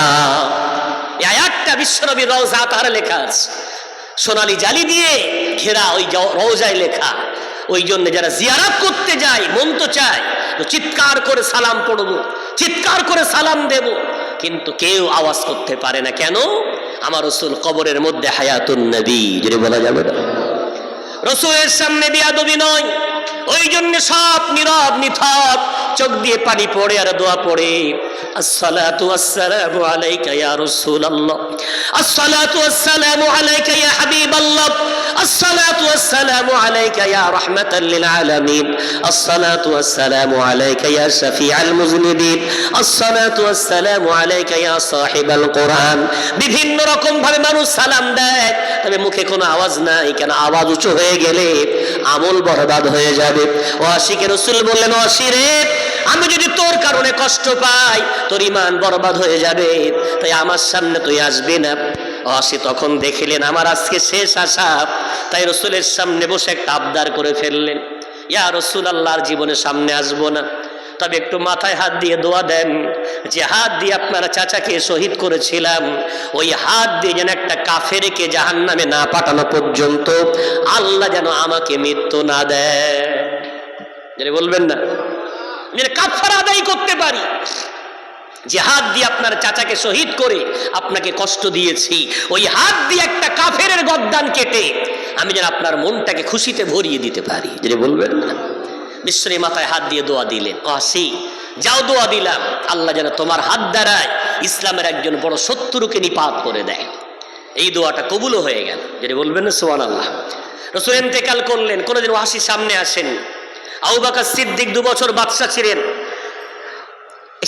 এই আয়াতটা বিশ্বনবীর রওজা তার লেখা আছে, সোনালী জালি দিয়ে ঘেরা ওই রওজায় লেখা। ওই জন্য যারা জিয়ারত করতে যায়, মন তো চায় চিৎকার করে সালাম পড়বো, চিৎকার করে সালাম দেব, কিন্তু কেউ আওয়াজ করতে পারে না। কেন? আমার রাসূল কবরের মধ্যে হায়াতুন নবী, যদি বলা যাবে না রাসূলের সামনে বিয়াদবি নয়। ওই জন্য সব নীরব নিথক, চোখ দিয়ে পানি পড়ে আর দোয়া পড়ে, আসসালাতু ওয়াসসালামু আলাইকা ইয়া রাসূলুল্লাহ, আসসালাতু ওয়াসসালামু আলাইকা ইয়া হাবিবাল্লাহ, আসসালাতু ওয়াসসালামু আলাইকা ইয়া রাহমাতাল লিল আলামিন, আসসালাতু ওয়াসসালামু আলাইকা ইয়া শাফিআল মুযনিবিন, আসসালাতু ওয়াসসালামু আলাইকা ইয়া সাহিবাল কুরআন। বিভিন্ন রকম ভাবে মানুষ সালাম দেয়, তবে মুখে কোনো আওয়াজ নাই। কেন? আওয়াজ উঁচু হয়ে গেলে আমল বরবাদ হয়ে যাবে। ও আশিকে রাসূল বললেন, ও আশিরে, আমি যদি তোর কারণে কষ্ট পাই, তোর ঈমান বরবাদ হয়ে যাবে, তাই আমার সামনে তুই আসবি না। ও আশি তখন দেখিলেন আমার আজকে শেষ আশা, তাই রাসূলের সামনে বসে একটা আবদার করে ফেললেন, ইয়া রাসূলুল্লাহর জীবনে সামনে আসবো না, তবে একটু মাথায় হাত দিয়ে দোয়া দেন, যে হাত দিয়ে আপনার চাচাকে শহীদ করেছিলাম, ওই হাত দিয়ে যেন একটা কাফেরকে জাহান্নামে না পাঠানো পর্যন্ত আল্লাহ যেন আমাকে মৃত্যু না দেয়। যেটা বলবেন না, কাফারা আদায় করতে পারি, যে হাত দিয়ে আপনার চাচাকে শহীদ করে আপনাকে কষ্ট দিয়েছি, ওই হাত দিয়ে একটা কাফেরের গর্দান কেটে আমি যেন আপনার মনটাকে খুশিতে ভরিয়ে দিতে পারি। যেটা বলবেন না, বিশ্বরে মাথায় হাত দিয়ে দোয়া দিলেন, ও আসি যাও দোয়া দিলাম, আল্লাহ যেন তোমার হাত দ্বারায় ইসলামের একজন বড় শত্রুকে নিপাত করে দেয়। এই দোয়াটা কবুলও হয়ে গেল। যেটা বলবেন না সুবহানাল্লাহ। রাসূল ইন্তেকাল করলেন, কোনোদিন ওয়াসি সামনে আসেন। আবু বকর সিদ্দিক 2 বছর বাদশা ছিলেন,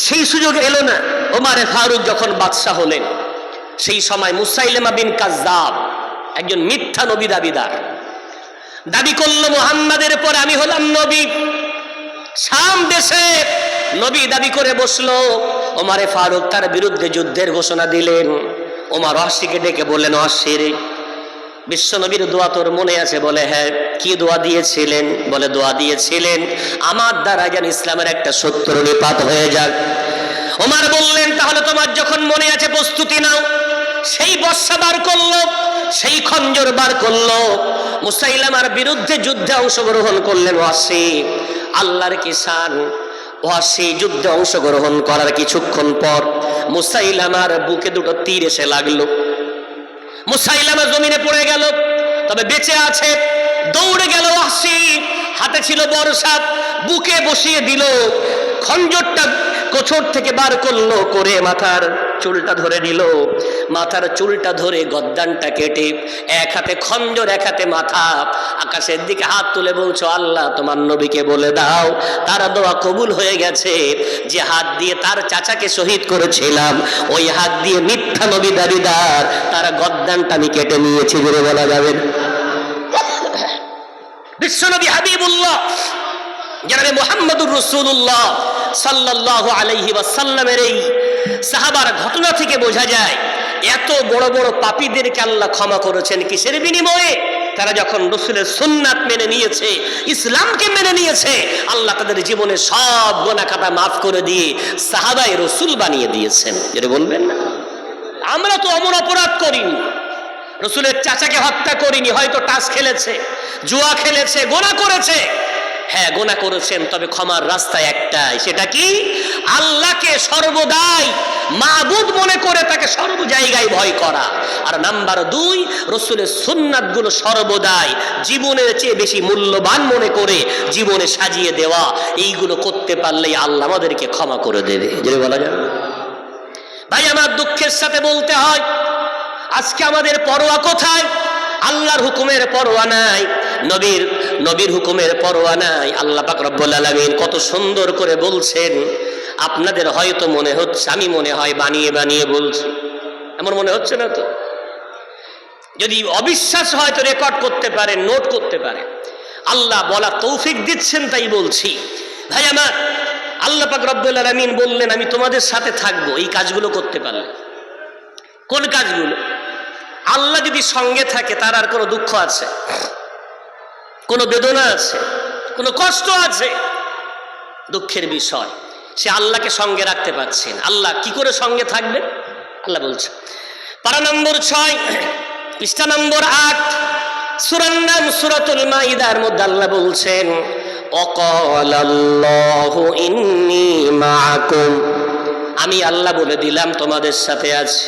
সেই সুযোগ এলো না। ওমরে ফারুক যখন বাদশা হলেন, সেই সময় মুসাইলিমা বিন কাজ্জাব, একজন মিথ্যা নবী দাবিদার, দাবি করলো মুহাম্মাদের পরে আমি হলাম নবী। শাম দেশে নবী দাবি করে বসলো। ওমরে ফারুক তার বিরুদ্ধে যুদ্ধের ঘোষণা দিলেন। ওমর ওয়াসিকে ডেকে বললেন, ওয়াসি, বিশ্ব নবীর দোয়া তোর মনে আছে? বলে হ্যাঁ। কি দোয়া দিয়েছিলেন? বলে দোয়া দিয়েছিলেন আমার দ্বারা যেন ইসলামের একটা শত্রু নিপাত হয়ে যাক। ওমর বললেন, তাহলে তোমার যখন মনে আছে প্রস্তুতি নাও। সেই বর্ষা বার করলো, সেই খঞ্জর বার করলো, মুসাইলামার বিরুদ্ধে যুদ্ধে অংশগ্রহণ করলেন ওয়াসি। আল্লাহর কি শান! ওয়াসি যুদ্ধে অংশগ্রহণ করার কিছুক্ষণ পর মুসাইলামার বুকে 2টো তীর এসে লাগলো। মুসাইলামা জমিনে পড়ে গেল, তবে বেঁচে আছে। দৌড়ে গেল ওয়াসি, হাতে ছিল বর্ষা, বুকে বসিয়ে দিল, খঞ্জরটা কোছর থেকে বার করলো, করে মাথার চুলটা ধরে নিল। মাথার চুলটা ধরে গদ্দানটা কেটে এক হাতে খঞ্জর, এক হাতে মাথা, আকাশের দিকে হাত তুলে বলছো, আল্লাহ তোমার নবীকে বলে দাও তার দোয়া কবুল হয়ে গেছে। যে হাত দিয়ে তার চাচাকে শহীদ করেছিলাম, ওই হাত দিয়ে মিথ্যা নবী দাবিদার তার গদ্দানটা আমি কেটে নিয়েছি। বলে বলা যাবে বিশ্বনবী হাবিবুল্লাহ জনাবে মুহাম্মদুর রাসূলুল্লাহ সাল্লাল্লাহু আলাইহি ওয়াসাল্লামের এই সাহাবার ঘটনা থেকে বোঝা যায় এত বড় বড় পাপীদেরকে আল্লাহ ক্ষমা করেছেন কিসের বিনিময়ে? তারা যখন রাসূলের সুন্নাত মেনে নিয়েছে, ইসলামকে মেনে নিয়েছে, আল্লাহ তাদের জীবনে সব গুনাহ খাতা মাফ করে দিয়ে সাহাবায়ে রাসূল বানিয়ে দিয়েছেন। যেটা বলবেন না, আমরা তো অমর অপরাধ করিনি, রাসূলের চাচাকে হত্যা করিনি, হয়তো টাস খেলেছে, জুয়া খেলেছে, গুনাহ করেছে। হ্যাঁ, গুনাহ করেছেন, তবে ক্ষমার রাস্তা একটাই, সেটা কি? আল্লাহকে সর্বদাই মাবুদ মনে করে তাকে সর্ব জায়গায় ভয় করা। আর নাম্বার 2, রাসূলের সুন্নাতগুলো সর্বদাই জীবনের চেয়ে বেশি মূল্যবান মনে করে জীবনে সাজিয়ে দেওয়া। এইগুলো করতে পারলেই আল্লাহ আমাদেরকে ক্ষমা করে দেবে। যেটা বলা যায় ভাই, আমার দুঃখের সাথে বলতে হয়, আজকে আমাদের পরোয়া কোথায়? আল্লাহর হুকুমের পরোয়া নাই, নবীর হুকুমের পরোয়া নাই। আল্লাহ পাক রব্বুল আলামিন কত সুন্দর করে বলছেন, আপনাদের হয়তো মনে হচ্ছে, আমি মনে হয় বানিয়ে বানিয়ে বলছি, এমন মনে হচ্ছে না তো? যদি অবিশ্বাস হয় তো রেকর্ড করতে পারে, নোট করতে পারে। আল্লাহ বলা তৌফিক দিচ্ছেন, তাই বলছি। ভাই আমার, আল্লাহ পাক রব্বুল আলামিন বললেন আমি তোমাদের সাথে থাকবো এই কাজগুলো করতে পারলে। কোন কাজগুলো? আল্লাহ যদি সঙ্গে থাকে তার আর কোনো দুঃখ আছে, কোনো বেদনা আছে, কোনো কষ্ট আছে? দুঃখের বিষয়, সে আল্লাহকে সঙ্গে রাখতে পারছেন। আল্লাহ কি করে সঙ্গে থাকবেন? আল্লাহ বলছে, পারা নম্বর 6, পৃষ্ঠা নম্বর 8, সূরার নাম সূরাতুল মাইদার মধ্যে আল্লাহ বলছেন, অকালাল্লাহু ইন্নী মাআকুম। আমি আল্লাহ বলে দিলাম তোমাদের সাথে আছি,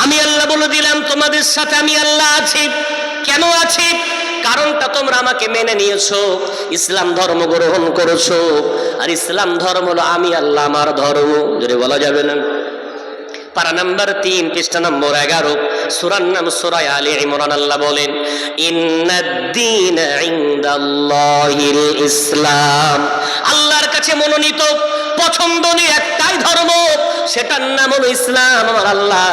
আমি আল্লাহ বলে দিলাম তোমাদের সাথে আমি আল্লাহ আছি। কেন আছি? কারণটা তোমরা আমাকে মেনে নিয়েছো, ইসলাম ধর্ম গ্রহণ করেছো, আর ইসলাম ধর্ম হলো আমি আল্লাহ আমার ধর্ম। যদি বলা যাবে না, পারা নাম্বার 3 পৃষ্ঠা নম্বর 11 সূরার নাম সূরা আলে ইমরান। আল্লাহ বলেন ইন্নাদ-দীন ইনদাল্লাহিল ইসলাম, আল্লাহর কাছে মনোনীত পছন্দনীয় একটাই ধর্ম, সেটার নাম হলো ইসলাম। আমার আল্লাহ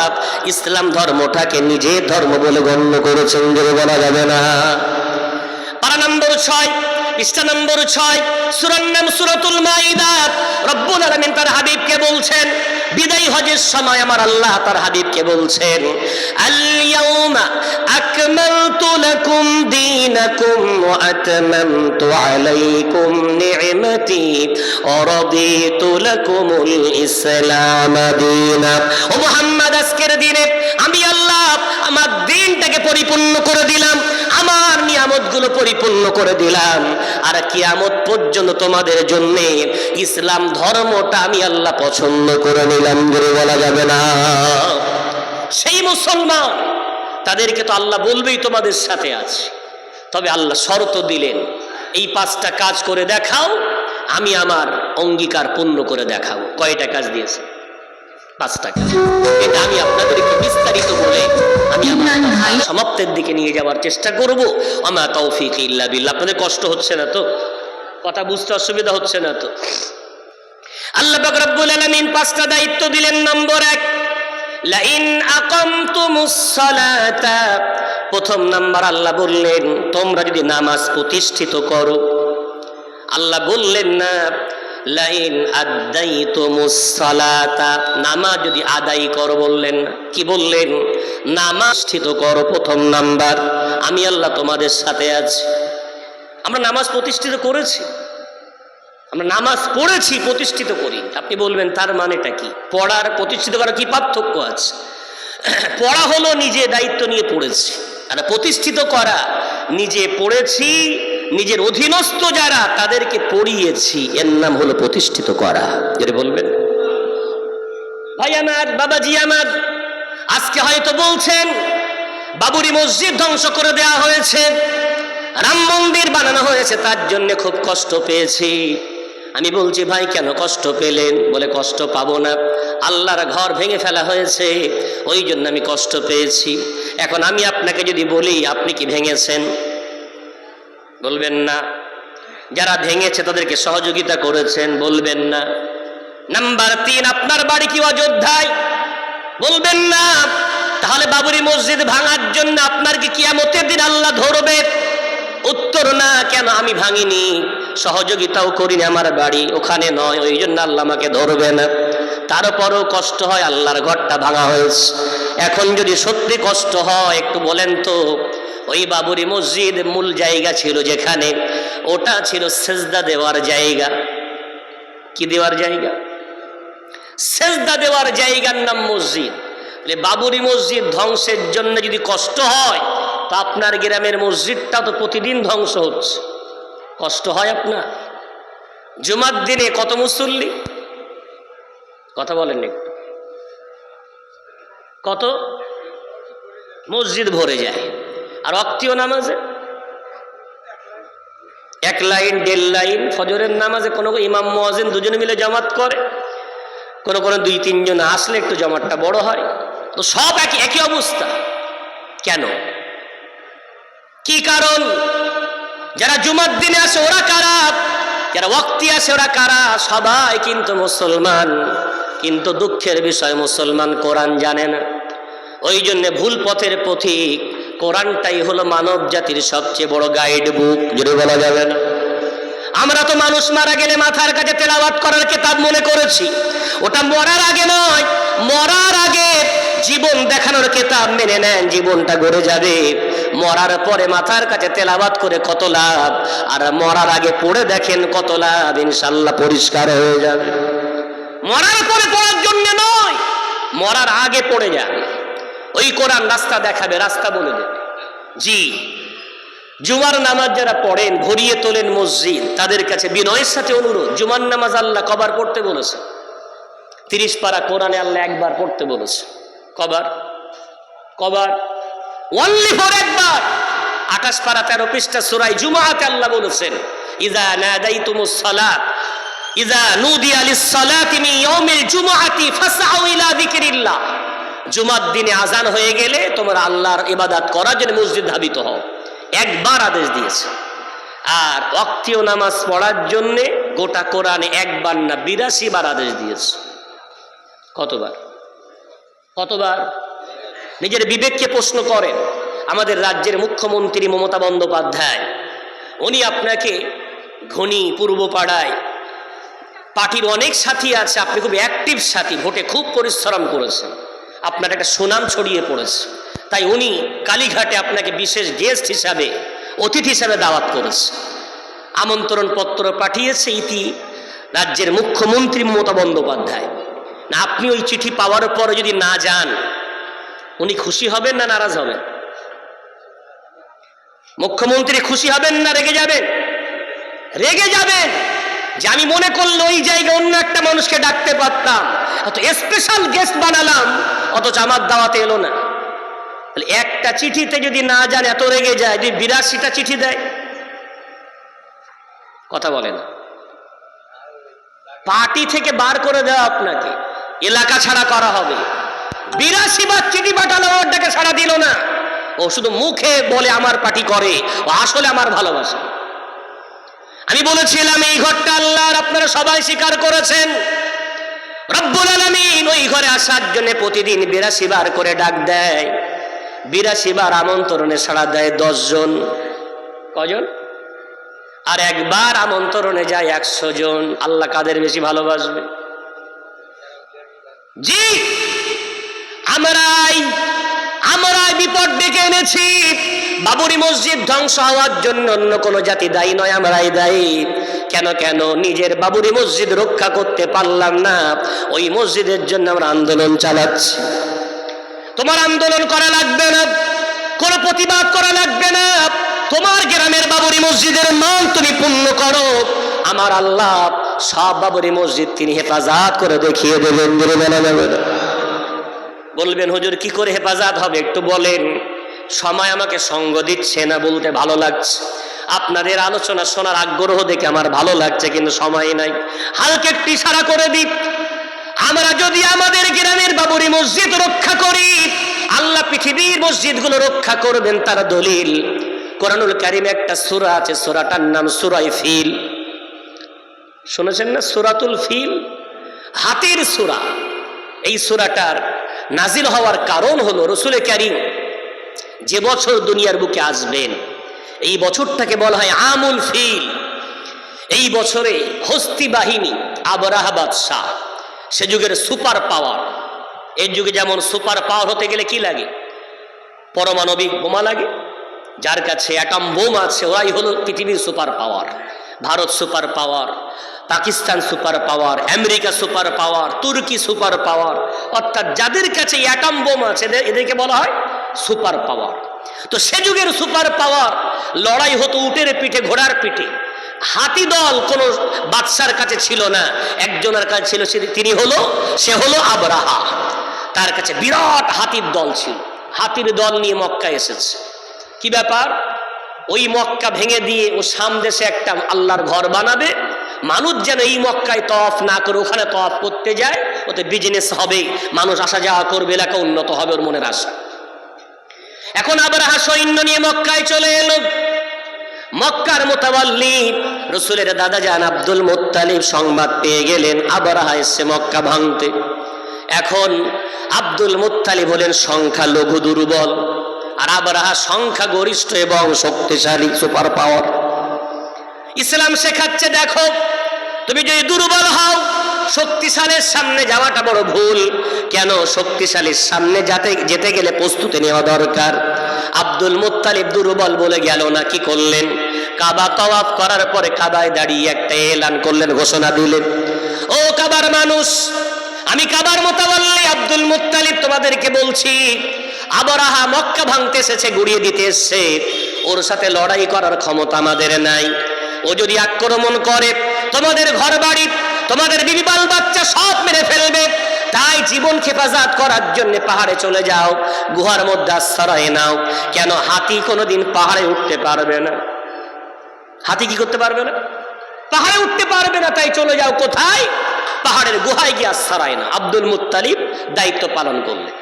ইসলাম ধর্মটাকে নিজের ধর্ম বলে গণ্য করেছেন, যদি বলা যাবে না। পারা নম্বর 6 পৃষ্ঠা নম্বর 6 সূরার নাম সূরাতুল মাইদা। রব্বুল আলামিন তার হাবিবকে বলছেন, বিদায় হজের সময় আমার আল্লাহ তার হাবিবকে বলছেন, আল ইয়াউমা আকমালতু লাকুম দীনাকুম ওয়া আতমামতু আলাইকুম নি'মাতি ওয়া রাদিতু লাকুমুল ইসলাম দীনা। ও মুহাম্মদ, আজকের দিনে আমি আল্লাহ আমার দ্বীনটাকে পরিপূর্ণ করে দিলাম, আমার নিয়ামতগুলো পরিপূর্ণ করে দিলাম, আর কিয়ামত পর্যন্ত তোমাদের জন্য ইসলাম ধর্মটা আমি আল্লাহ পছন্দ করে নিলাম, বলে বলা যাবে না। সেই মুসলমান তাদেরকে তো আল্লাহ বলবেই তোমাদের সাথে আছে, তবে আল্লাহ শর্ত দিলেন এই 5টা কাজ করে দেখাও, আমি আমার অঙ্গীকার পূর্ণ করে দেখাবো। কয়টা কাজ দিয়েছে? 5টা কাজ। এটা আমি আপনাদেরকে বিস্তারিত বলে আমি আমার সমাপ্তের দিকে নিয়ে যাওয়ার চেষ্টা করব। আমা তৌফিক ইল্লা বিল্লাহ। আপনাদের কষ্ট হচ্ছে না তো? কথা বুঝতে অসুবিধা হচ্ছে না তো? আল্লাহ পাক রব্বুল আলামিন 5টা দায়িত্ব দিলেন। নম্বর 1, লাইন আকামতুমুস সালাতা, প্রথম নাম্বার আল্লাহ বললেন তোমরা যদি নামাজ প্রতিষ্ঠিত করো। আল্লাহ বললেন না লাইন আদাইতুমুস সালাতা, নামাজ যদি আদায় করো বললেন না, কি বললেন? নামাজ প্রতিষ্ঠিত করো। প্রথম নাম্বার, আমি আল্লাহ তোমাদের সাথে আছি। আমরা নামাজ প্রতিষ্ঠিত করেছি, আমরা নামাজ পড়েছি, প্রতিষ্ঠিত করি। আপনি বলবেন তার মানেটা কি? পড়ার প্রতিষ্ঠিত করার কি পার্থক্য আছে? পড়া হলো নিজে দায়িত্ব নিয়ে পড়েছি, আর প্রতিষ্ঠিত করা নিজে পড়েছি, নিজের অধীনস্থ যারা তাদেরকে পড়িয়েছি, এর নাম হলো প্রতিষ্ঠিত করা। যেটা বলবেন ভাই আমার, বাবাজি আমার, আজকে হয়তো বলছেন বাবরি মসজিদ ধ্বংস করে দেওয়া হয়েছে, রাম মন্দির বানানো হয়েছে, তার জন্য খুব কষ্ট পেয়েছি। আমি বলছি ভাই কেন কষ্ট পেলেন? বলে কষ্ট পাবো না, আল্লাহর ঘর ভেঙে ফেলা হয়েছে, ওই জন্য আমি কষ্ট পেয়েছি। এখন আমি আপনাকে যদি বলি আপনি কি ভেঙেছেন? বলবেন না। যারা ভেঙেছে তাদেরকে সহযোগিতা করেছেন? বলবেন না। নাম্বার 3, আপনার বাড়ি কি অযোধ্যায়? বলবেন না। তাহলে বাবরি মসজিদ ভাঙার জন্য আপনার কি কিয়ামতের দিন আল্লাহ ধরবে? উত্তর না। কেন? আমি ভাঙিনি, সহযোগিতাও করিনি, আমার বাড়ি ওখানে নয়, ওই জন্য আল্লাহ আমাকে ধরবে না। তারপরও কষ্ট হয়, আল্লাহর ঘরটা ভাঙা হয়েছে। এখন যদি সত্যি কষ্ট হয় একটু বলেন তো, ওই বাবরি মসজিদ মূল জায়গা ছিল যেখানে, ওটা ছিল সেজদা দেওয়ার জায়গা। কি দেওয়ার জায়গা? সেজদা দেওয়ার জায়গার নাম মসজিদ। বাবরি মসজিদ ধ্বংসের জন্য যদি কষ্ট হয়, তো আপনার গ্রামের মসজিদটা তো প্রতিদিন ধ্বংস হচ্ছে, কষ্ট হয় আপনার? জুমার দিনে কত মুসল্লি? কথা বলেন একটু, কত? মসজিদ ভরে যায়। আর অক্তীয় নামাজে 1 লাইন 1.5 লাইন। ফজরের নামাজে কোনো ইমাম মুয়াজ্জিন দুজনে মিলে জামাত করে, কোনো 2-3 জন আসলে একটু জামাতটা বড় হয়, তো সব একই অবস্থা। কেন? কি কারণ? যারা জুমার দিনে আসে ওরা কারা? যারা ওয়াক্তি আসে ওরা কারা? সবাই কিন্তু মুসলমান, কিন্তু দুঃখের বিষয় মুসলমান কোরআন জানে না। ওই জন্য ভুল পথের পথিক। কোরআনটাই হলো মানব জাতির সবচেয়ে বড় গাইড বুক, যদি বলা যাবে না। আমরা তো মানুষ মারা গেলে মাথার কাছে তেলাওয়াত করার কিতাব মনে করেছি, ওটা মরার আগে নয়, মরার আগে জীবন দেখানোর কিতাব মেনে নেন, জীবনটা গড়ে যাবে। মরার পরে মাথার কাছে তেলাওয়াত করে কত লাভ, আর মরার আগে পড়ে দেখেন কত লাভ, ইনশাআল্লাহ পরিষ্কার হয়ে যাবে। মরার পরে পড়ার জন্য নয়, মরার আগে পড়ে যাবে। ওই কোরআন রাস্তা দেখাবে, রাস্তা বলে দেবে। জি, জুমার নামাজ যারা পড়েন, ভরিয়ে তোলেন মসজিদ, তাদের কাছে বিনয়ের সাথে অনুরোধ, জুমার নামাজ আল্লাহ কবার পড়তে বলেছে? 30 পারা কোরআনে আল্লাহ একবার পড়তে বলেছে। কবার? অনলি ফর একবার। 28 পারা 13 পৃষ্ঠা সূরা জুমাতে আল্লাহ বলেছেন, ইযা নাদাইতুমুস সালাত ইযা নুদিয়া লিস-সালাতি মিন ইয়াউমিল জুমআতি ফাসআউ ইলা যিকরিল্লাহ। জুমার দিনে আজান হয়ে গেলে তোমরা আল্লাহর ইবাদত করার জন্য মসজিদ ধাবিত হও। একবার আদেশ দিয়েছে। আর ওয়াক্তীয় নামাজ পড়ার জন্য গোটা কোরআনে একবার না 82 বার আদেশ দিয়েছে। কতবার? নিজের বিবেককে প্রশ্ন করেন। আমাদের রাজ্যের মুখ্যমন্ত্রী মমতা বন্দ্যোপাধ্যায়, উনি আপনাকে ঘনি পূর্বপাড়ায় পার্টির অনেক সাথী আছে, আপনি খুব অ্যাক্টিভ সাথী, ভোটে খুব পরিশ্রম করেছেন, আপনার একটা সুনাম ছড়িয়ে পড়েছে, তাই উনি কালীঘাটে আপনাকে বিশেষ গেস্ট হিসাবে, অতিথি হিসাবে দাওয়াত করেছে, আমন্ত্রণ পত্র পাঠিয়েছে ইতি রাজ্যের মুখ্যমন্ত্রী মমতা বন্দ্যোপাধ্যায়। না, আপনি ওই চিঠি পাওয়ার পরে যদি না যান, উনি খুশি হবেন না নারাজ হবেন? মুখ্যমন্ত্রী খুশি হবেন না রেগে যাবেন? রেগে যাবেন যে আমি মনে করলে ওই জায়গায় অন্য একটা মানুষকে ডাকতে পারতাম, অত স্পেশাল গেস্ট বানালাম, অথচ আমার দাওয়াতে এলো না। একটা চিঠিতে যদি না যান এত রেগে যায়, যদি 82টা চিঠি দেয়, কথা বলেন, পার্টি থেকে বার করে দেওয়া, আপনাকে এলাকা ছাড়া করা হবে। 82 বার চিঠি পাঠালো, ওরটাকে ছাড়া দিল না। ও শুধু মুখে বলে আমার পার্টি করে, ও আসলে আমার ভালোবাসে। আমি বলেছিলাম এই ঘরটা আল্লাহর, আপনারা সবাই স্বীকার করেছেন। রব্বুল আলামিন ওই ঘরে আসার জন্য প্রতিদিন 82 বার করে ডাক দেয়, 82 বার আমন্ত্রণে সাড়া দেয় 10 জন। কজন? আর একবার আমন্ত্রণে যায় 100 জন। আল্লাহ কাদের বেশি ভালোবাসবে? জি, আমরাই বিপদ ডেকে এনেছি। বাবরি মসজিদ ধ্বংস হওয়ার জন্য অন্য কোনো জাতি দায়ী নয়, আমরাই দায়ী। কেন নিজের বাবরি মসজিদ রক্ষা করতে পারলাম না, ওই মসজিদের জন্য আমরা আন্দোলন চালাচ্ছি। তোমার আন্দোলন করা লাগবে না, কোনো প্রতিবাদ করা লাগবে না, তোমার গ্রামের বাবরি মসজিদের মান তুমি পূর্ণ করো, আমার আল্লাহ সব বাবরি মসজিদ তিনি হেফাজত করে দেখিয়ে দেবেন। বলবেন হুজুর কি করে হেফাজত হবে একটু বলেন। সময় আমাকে সঙ্গ দিচ্ছে না, বলতে ভালো লাগছে, আপনাদের আলোচনা শোনার আগ্রহ দেখে আমার ভালো লাগছে, কিন্তু সময় নাই। হালকা একটু ইশারা করে দিই, আমরা যদি আমাদের গ্রামের বাবরি মসজিদ রক্ষা করি, আল্লাহ পৃথিবীর মসজিদগুলো রক্ষা করবেন। তার দলিল কোরআনুল কারীমে একটা সূরা আছে, সূরাটার নাম সূরায়ে ফিল। শুনেছেন না? সূরাতুল ফিল, হাতির সূরা। এই সূরাটার নাজিল হওয়ার কারণ হলো রাসূল কারীম যে বছর দুনিয়ার বুকে আসবেন, এই বছরটাকে বলা হয় আমুল ফিল। এই বছরে হস্তি বাহিনী, আবরাহা বাদশাহ, সে যুগের সুপার পাওয়ার, এই যুগে যেমন সুপার পাওয়ার হতে গেলে কি লাগে? পারমাণবিক বোমা লাগে। যার কাছে অ্যাটম বোম আছে, ওরাই হলো পৃথিবীর super power. Bharat super power, Pakistan super power, America super power, তুর্কি সুপার পাওয়ার, অর্থাৎ যাদের কাছে অ্যাটম বোম আছে এদেরকে বলা হয় সুপার পাওয়ার। তো সে যুগের সুপার পাওয়ার লড়াই হতো উটের পিঠে, ঘোড়ার পিঠে। হাতি দল কোনো বাদশার কাছে ছিল না, একজনের কাছে ছিল, সে হলো আবরাহা। তার কাছে বিরাট হাতির দল ছিল, হাতির দল নিয়ে মক্কা এসেছে। কি ব্যাপার? ওই মক্কা ভেঙে দিয়ে ও সামদেশে একটা আল্লাহর ঘর বানাবে, মানুষ যেন এই মক্কায় তওয়াফ না করে ওখানে তওয়াফ করতে যায়, ওতে বিজনেস হবে, মানুষ আসা যাওয়া করবে, এলাকা উন্নত হবে, ওর মনের আশা। এখন আবরাহা সৈন্য নিয়ে মক্কায় চলে এলো। মক্কার মুতাওয়াল্লি রাসূলের দাদা জান আব্দুল মুত্তালিব সংবাদ পেয়ে গেলেন আবরাহা এসে মক্কা ভাঙতে। এখন আব্দুল মুত্তালিব হলেন সংখ্যা লঘু দুর্বল, আর আবরাহা সংখ্যা গরিষ্ঠ এবং শক্তিশালী, সুপার পাওয়ার। ইসলাম শেখাচ্ছে, দেখো তুমি যদি দুর্বল হও, শক্তিশালীর সামনে যাওয়াটা বড় ভুল। কেন? শক্তিশালীর সামনে যেতে গেলে প্রস্তুতি নেওয়া দরকার। আব্দুল মুত্তালিব দুর্বল বলে গেল না, কি করলেন? কাবা তওয়াফ করার পরে কাবায় দাঁড়িয়ে একটা এলান করলেন, ঘোষণা দিলেন, ও কাবার মানুষ, আমি কাবার মুতাওয়াল্লি আব্দুল মুত্তালিব তোমাদেরকে বলছি, আবরাহা মক্কা ভাঙতে এসেছে, গুড়িয়ে দিতে এসেছে, ওর সাথে লড়াই করার ক্ষমতা আমাদের নাই। ও যদি আক্রমণ করে তোমাদের ঘর বাড়ি তোমাদের বিবি বাল বাচ্চা সব মেরে ফেলবে, তাই জীবন হেফাজত করার জন্য পাহাড়ে চলে যাও, গুহার মধ্যে আশ্রয় নাও। কেন? হাতি কোনোদিন পাহাড়ে উঠতে পারবে না। হাতি কি করতে পারবে না? পাহাড়ে উঠতে পারবে না, তাই চলে যাও কোথায়? পাহাড়ের গুহায় গিয়ে আশ্রয় নাও। আব্দুল মুত্তালিব দায়িত্ব পালন করলেন,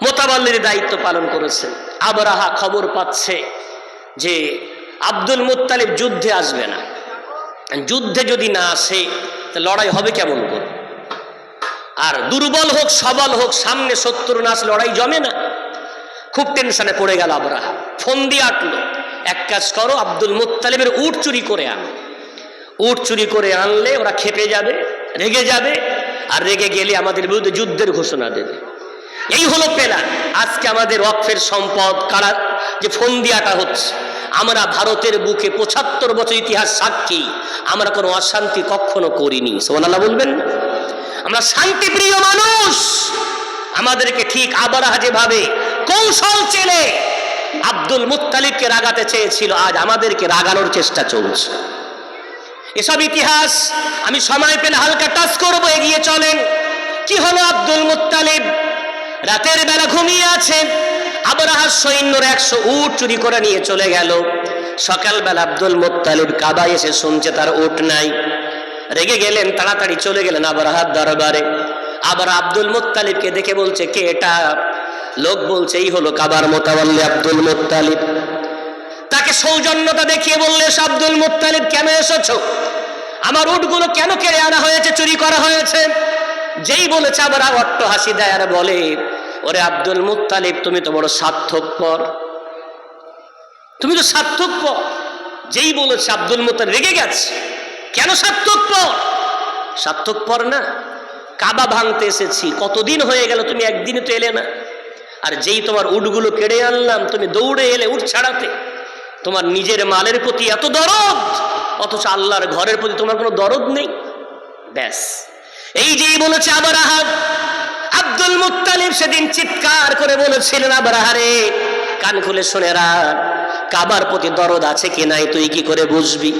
মোতাবাল্লির দায়িত্ব পালন করেছেন। আবরাহা খবর পাচ্ছে যে আব্দুল মুত্তালিব যুদ্ধে আসবে না, যুদ্ধে যদি না আসে তা লড়াই হবে কেমন করে? আর দুর্বল হোক সবল হোক, সামনে শত্রু না আসলে লড়াই জমে না। খুব টেনশনে পড়ে গেল আবরাহা, ফোন দিয়ে আটলো, এক কাজ করো, আব্দুল মুত্তালিবের উট চুরি করে আনো। উট চুরি করে আনলে ওরা খেপে যাবে, রেগে যাবে, আর রেগে গেলে আমাদের বিরুদ্ধে যুদ্ধের ঘোষণা দেবে। এই হলো প্ল্যান। আজকে আমাদের ওয়াকফের সম্পদ কারা যে ফোন দিয়াটা হচ্ছে, আমরা ভারতের বুকে ৭৫ বছর ইতিহাস সাক্ষী, আমরা কোনো অশান্তি কখনো করিনি। সুবহানাল্লাহ বলবেন না? আমরা শান্তিপ্রিয় মানুষ। আমাদেরকে ঠিক আবরাহা যেভাবে কৌশল চেলে আব্দুল মুত্তালিবকে রাগাতে চেয়েছিল, আজ আমাদেরকে রাগানোর চেষ্টা চলছে। এসব ইতিহাস আমি সময় পেলে হালকা টাচ করব, এগিয়ে চলেন। কি হলো? আব্দুল মুত্তালিব রাতের বেলা ঘুমিয়ে আছে, আবরাহার সৈন্যর ১০০ উট চুরি করে নিয়ে চলে গেল। সকালবেলা আব্দুল মুত্তালিব কাবায় এসে শুনছে তার উট নাই, রেগে গেলেন, তাড়াতাড়ি চলে গেলেন আবরাহার দরবারে। আবার আব্দুল মুত্তালিবকে দেখে বলছে, কে এটা? লোক বলছে, এই হলো কাবার মোতাওয়াল্লি আব্দুল মুত্তালিব। তাকে সৌজন্যতা দেখিয়ে বললে, আব্দুল মুত্তালিব কেন এসেছো? আমার উটগুলো কেন কেড়ে আনা হয়েছে, চুরি করা হয়েছে? যেই বলেছে আবার অট্ট হাসি দেয় আর বলে, ওরে আব্দুল মুত্তালিব, তুমি তো বড় স্বার্থপর, তুমি তো স্বার্থপর। যেই বলেছে আব্দুল মুত্তালিব রেগে গেছে। কেন স্বার্থপর? স্বার্থপর না, কাবা ভাঙতে এসেছি, কতদিন হয়ে গেল, তুমি একদিনে তো এলে না। আর যেই তোমার উটগুলো কেড়ে আনলাম, তুমি দৌড়ে এলে উট ছাড়াতে। তোমার নিজের মালের প্রতি এত দরদ, অথচ আল্লাহর ঘরের প্রতি তোমার কোনো দরদ নেই। ব্যাস, এই যেই বলেছে আবরাহা, আব্দুল মুত্তালিব সেদিন চিৎকার করে বলেছিলেন, আবরাহারে কান খুলে শুনে রাখ, কাবার প্রতি দরদ আছে কি নাই তুই কি করে বুঝবি?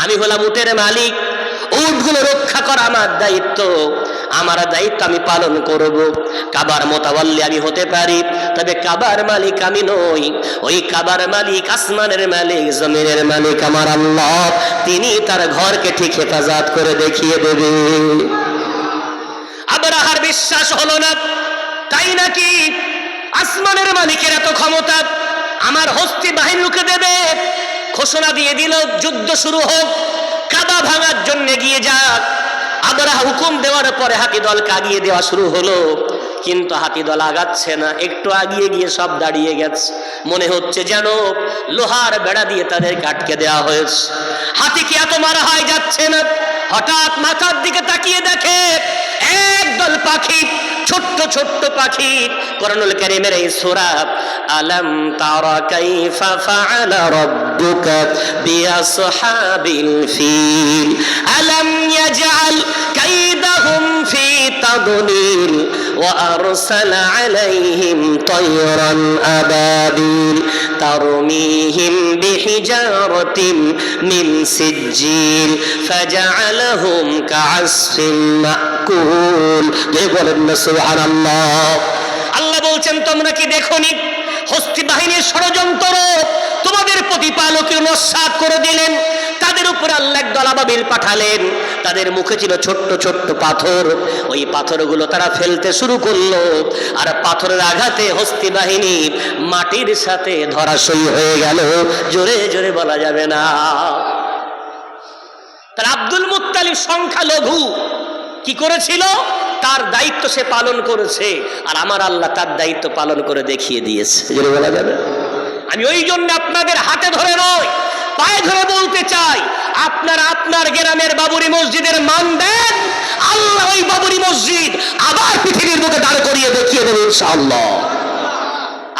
আমি হলাম উটের মালিক, উটগুলো রক্ষা করা আমার দায়িত্ব, আমার দায়িত্ব আমি পালন করব। কাবার মোতাওয়াল্লি আমি হতে পারি, তবে কাবার মালিক আমি নই। ওই কাবার মালিক, আসমানের মালিক, জমিনের মালিক আমার আল্লাহ, তিনি তার ঘরকে ঠিক হেফাজত করে দেখিয়ে দেবে। আবরাহার বিশ্বাস হলো না, তাই নাকি আসমানের মালিকের এত ক্ষমতা, আমার হস্তি বাহিনী রুখে দেবে। ঘোষণা দিয়ে দিল, যুদ্ধ শুরু হোক, কাবা ভাঙার জন্য এগিয়ে যাক। আবরাহা হুকুম দেওয়ার পরে হাতি দলকে আগিয়ে দেওয়া শুরু হলো, কিন্তু হাতি দল আগাচ্ছে না। একটু আগিয়ে গিয়ে সব দাঁড়িয়ে গেছে, মনে হচ্ছে যেন লোহার বেড়া দিয়ে তাদেরকে আটকে দেওয়া হয়েছে। হাতিকে এত মারা হয় যাচ্ছে না। হঠাৎ মাথার দিকে তাকিয়ে দেখে একদল পাখি, ছোট্ট ছোট্ট পাখি। কোরআনুল কারীমের এই সূরা আলাম তারা কাইফা ফাআলা রাব্বুকা বিআসহাবিল ফিল আলাম ইয়াজআল কাইদাহুম ফি তাদলিল ওয়া আরসালা আলাইহিম তায়রান আবাবিল তারমিহিম বিহিজারাতিন মিন সিজ্জিল ফাজআলাহুম কাআসফিন মাকুল। বলেন না সুবহানাল্লাহ। আল্লাহ বলছেন, তোমরা কি দেখোনি হস্তি বাহিনীর ষড়যন্ত্র তোমাদের প্রতিপালকের নস্যাৎ করে দিলেন। তাদের উপর আল্লাহ একদল আবাবিল পাঠালেন, তাদের মুখে ছিল ছোট্ট ছোট্ট পাথর। ওই পাথরগুলো তারা ফেলতে শুরু করলো, আর পাথরের আঘাতে হস্তি বাহিনী মাটির সাথে ধরাশয়ী হয়ে গেল। জোরে জোরে বলা যাবে না। তার আব্দুল মুত্তালিব সংখ্যালঘু, কি করেছিল? তার দায়িত্ব সে পালন করেছে, আর আমার আল্লাহ তার দায়িত্ব পালন করে দেখিয়ে দিয়েছে। জোরে বলা যাবে। আমি ওই জন্য আপনাদের হাতে ধরে নয়, পায়ে ধরে বলতে চাই, আপনারা আপনার গ্রামের বাবরি মসজিদের মান দেন, আল্লাহ ওই বাবরি মসজিদ আবার পৃথিবীর বুকে দাঁড় করিয়ে দেখিয়ে দেবে ইনশাআল্লাহ।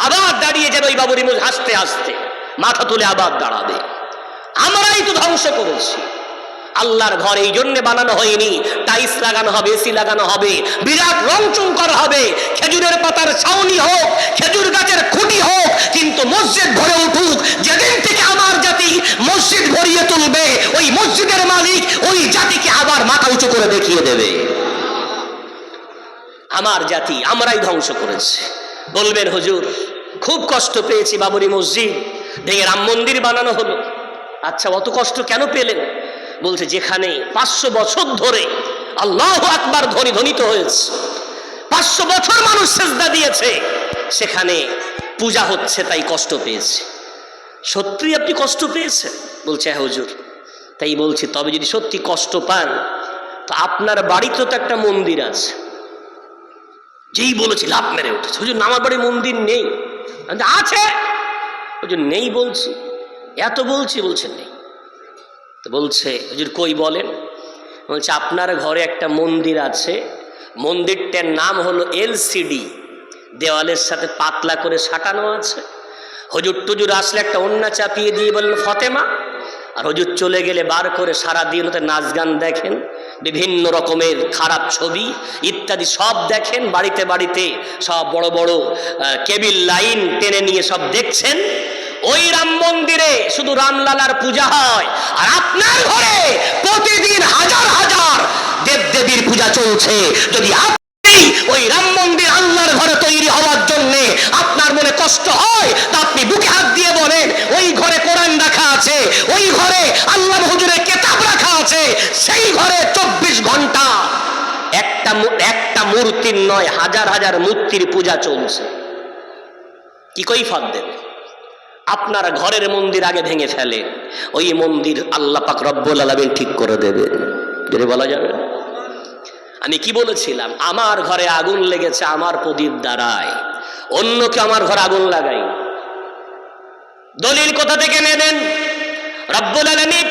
আবার দাঁড়িয়ে যাবে ওই বাবরি মসজিদ, হাসতে হাসতে মাথা তুলে আবার দাঁড়াবে। আমরাই তো ধ্বংস করেছি, আল্লাহর ঘর এই জন্য বানানো হয়নি টাইলস লাগানো হবে, এসি লাগানো হবে, বিরাট রংচং করা হবে, খেজুরের পাতার ছাউনি হোক, খেজুর গাছের খুঁটি হোক, কিন্তু মসজিদ ভরে উঠুক। যেদিন থেকে আমার জাতি মসজিদ ভরিয়ে তুলবে, ওই মসজিদের মালিক ওই জাতিকে আবার মাথা উঁচু করে দেখিয়ে দেবে। আমার জাতি আমরাই ধ্বংস করেছে। বলবেন হুজুর খুব কষ্ট পেয়েছি, বাবরি মসজিদ ভেঙে রাম মন্দির বানানো হলো। আচ্ছা অত কষ্ট কেন পেলেন? বলছে যেখানে 500 বছর ধরে আল্লাহু আকবার ধ্বনি ধ্বনিত হয়েছে, 500 বছর মানুষ সেজদা দিয়েছে, সেখানে পূজা হচ্ছে, তাই কষ্ট পেয়েছে। সত্যি আপনি কষ্ট পেয়েছেন? বলছে হ্যাঁ হুজুর। তাই বলছি তবে যদি সত্যি কষ্ট পান তো আপনার বাড়িতে তো একটা মন্দির আছে। যেই বলেছি লাভ মেরে উঠেছে, হুজুর আমার বাড়ি মন্দির নেই। আছে হুজুর, নেই বলছি, এত বলছি, বলছেন নেই। তো বলছে হুজুর কই বলেন? বলছে আপনার ঘরে একটা মন্দির আছে, মন্দিরটার নাম হলো এলসিডি, দেওয়ালের সাথে পাতলা করে সাটানো আছে। হুজুর টুজুর আসলে একটা ওন্না চাপিয়ে দিয়ে বললেন ফতেমা, আর হুজুর চলে গেলে বার করে সারাদিন ওতে নাচ গান দেখেন, বিভিন্ন রকমের খারাপ ছবি ইত্যাদি সব দেখেন, বাড়িতে বাড়িতে সব বড় বড় কেবিল লাইন টেনে নিয়ে সব দেখছেন। ওই রাম মন্দিরে শুধু রামলালার পূজা হয়, আর আপনার ঘরে প্রতিদিন হাজার হাজার দেবদেবীর পূজা চলছে। যদি আপনি ওই রাম মন্দির আল্লাহর ঘরে তৈরি হওয়ার জন্য আপনার মনে কষ্ট হয়, তা আপনি বুকে হাত দিয়ে বলেন ওই ঘরে কোরআন রাখা আছে, ওই ঘরে আল্লাহ হুজুরের কিতাব রাখা আছে, সেই ঘরে 24 ঘন্টা একটা মূর্তির নয় হাজার হাজার মূর্তির পূজা চলছে। কি কৈফিয়ত দেবে? আপনার ঘরের মন্দির আগে ভেঙে ফেলে, ওই মন্দির আল্লাহ পাক রব্বুল আলামিন ঠিক করে দেবে, যদি বলা যাবে। আমি কি বলেছিলাম? আমার ঘরে আগুন লেগেছে আমার প্রদীপ দ্বারায়, অন্যকে আমার ঘরে আগুন লাগাই। দলিল কোথা থেকে নেবেন? রব্বুল আলামিন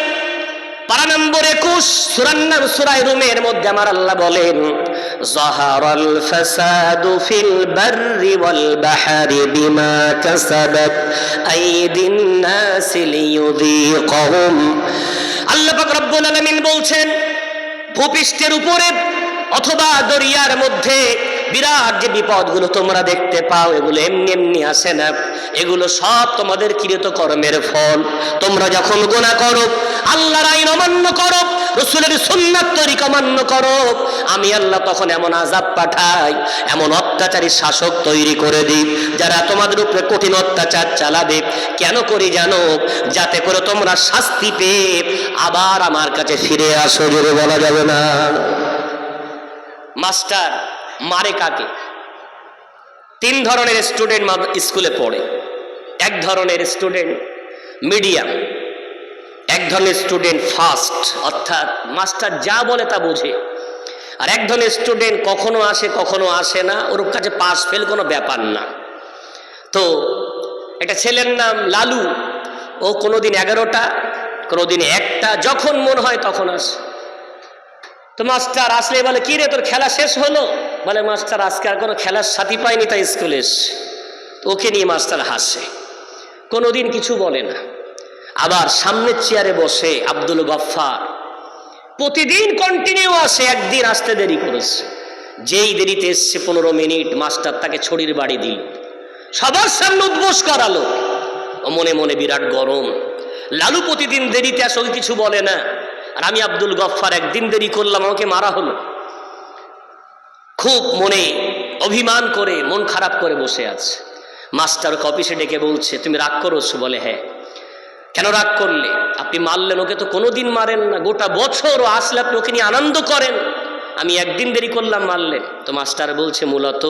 পারা নম্বর 21 সূরা রুমের মধ্যে আমার আল্লাহ বলেন যাহারাল ফাসাদু ফিল বাররি ওয়াল বাহরি বিমা কাসাবাত আইদিন নাস লিয়ুযীকাহুম। আল্লাহ পাক রব্বুল আলামিন বলছেন ভূপৃষ্ঠের উপরে অথবা দরিয়ার মধ্যে বিরাট যে বিপদগুলো তোমরা দেখতে পাও, এগুলো এমনি এমনি আসে না, এগুলো সব তোমাদের কৃত কর্মের ফল। তোমরা যখন গুনাহ করো, আল্লাহর আইন অমান্য করো, রাসূলের সুন্নাত তরিকা অমান্য করো, আমি আল্লাহ তখন এমন আযাব পাঠাই, এমন অত্যাচারী শাসক তৈরি করে দিই যারা তোমাদের উপরে কঠিন অত্যাচার চালাবে। কেন করি জানো? যাতে করে তোমরা শাস্তি পেয়ে আবার আমার কাছে ফিরে আসো। জোরে বলা যাবে না? মাস্টার মারে কাকে? 3 ধরনের স্টুডেন্ট স্কুলে পড়ে। এক ধরনের স্টুডেন্ট মিডিয়াম, এক ধরনের স্টুডেন্ট ফার্স্ট, অর্থাৎ মাস্টার যা বলে তা বোঝে, আর এক ধরনের স্টুডেন্ট কখনো আসে কখনো আসে না, ওর কাছে পাস ফেল কোনো ব্যাপার না। তো একটা ছেলের নাম লালু, ও কোনোদিন 11টা, কোনোদিন 1টা, যখন মন হয় তখন আসে। তো মাস্টার আসলে বলে কি রে তোর খেলা শেষ হলো? বলে মাস্টার আজকে আর কোনো খেলার সাথী পাইনি তাই স্কুলে এসে। ওকে নিয়ে মাস্টার হাসে, কোনোদিন কিছু বলে না। আবার সামনের চেয়ারে বসে আব্দুল গফফার, প্রতিদিন কন্টিনিউ আসে, একদিন আসতে দেরি করেছে। যেই দেরিতে এসছে 15 মিনিট, মাস্টার তাকে ছড়ির বাড়ি দিল, সবার সামনে উদ্বোস করালো। ও মনে মনে বিরাট গরম, লালু প্রতিদিন দেরিতে আসে, ওকে কিছু বলে না, আর আমি আব্দুল গফফার একদিন দেরি করলাম, আমাকে মারা হলো। খুব মনে অভিমান করে মন খারাপ করে বসে আছে। মাস্টার অফিসে ডেকে বলছে তুমি রাগ করছো? বলে হ্যাঁ। কেন রাগ করলে? আপনি মারলেন, ওকে তো কোনোদিন মারেন না, গোটা বছর ও আসলে আপনি ওকে নিয়ে আনন্দ করেন, আমি একদিন দেরি করলাম মারলেন। তো মাস্টার বলছে মূলত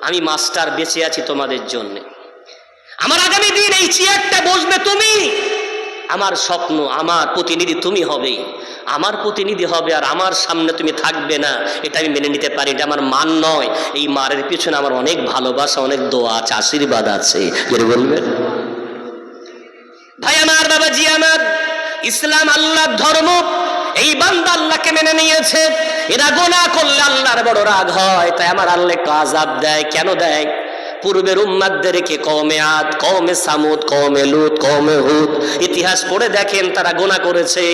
আমি মাস্টার বেঁচে আছি তোমাদের জন্য, আমার আগামী দিন এই চেয়ারটা বসবে তুমি, আমার স্বপ্ন, আমার প্রতিনিধি তুমি হবে, আমার প্রতিনিধি হবে, আর আমার সামনে তুমি থাকবে না, এটা আমি মেনে নিতে পারি। এটা আমার মান নয়, এই মারের পিছনে আমার অনেক ভালোবাসা, অনেক দোয়া আছে, আশীর্বাদ আছে। যেটা বলবেন ভাই আমার, বাবাজি আমার, ইসলাম আল্লাহর ধর্ম, এই বান্দা আল্লাহকে মেনে নিয়েছে। এরা গুনাহ করলে আল্লাহর বড় রাগ হয়, তাই আমার আল্লাহ একটু আযাব দেয়। কেন দেয়? পূর্বের উম্মাতদেরকে কওমে আদ, কওমে সামুদ, কওমে লূত, কওমে হুদ ইতিহাস পড়ে দেখেন, তারা গুনাহ করেছে,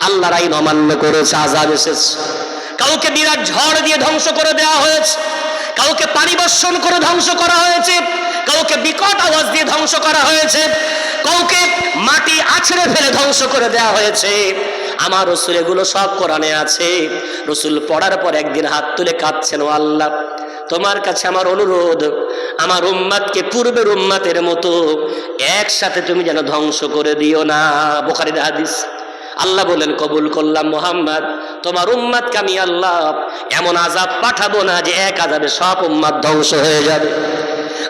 আল্লাহর আইন অমান্য করেছে, আযাব এসেছে। কাউকে বিরাট ঝড় দিয়ে ধ্বংস করে দেওয়া হয়েছে, কাউকে পানি বর্ষণ করে ধ্বংস করা হয়েছে, কাউকে বিকট আওয়াজ দিয়ে ধ্বংস করা হয়েছে, কাউকে মাটি আছড়ে ফেলে ধ্বংস করে দেওয়া হয়েছে। আমার রাসূল এগুলো সব কোরআনে আছে। রাসূল পড়ার পর একদিন হাত তুলে কাঁদছেন, ও আল্লাহ, তোমার কাছে আমার অনুরোধ, আমার উম্মাতকে পূর্বের উম্মাতের মতো একসাথে তুমি যেন ধ্বংস করে দিও না। বুখারীর হাদিস। আল্লাহ বলেন, কবুল করলাম মুহাম্মদ, তোমার উম্মাতকে আমি আল্লাহ এমন আযাব পাঠাবো না যে এক আযাবে সব উম্মাত ধ্বংস হয়ে যাবে।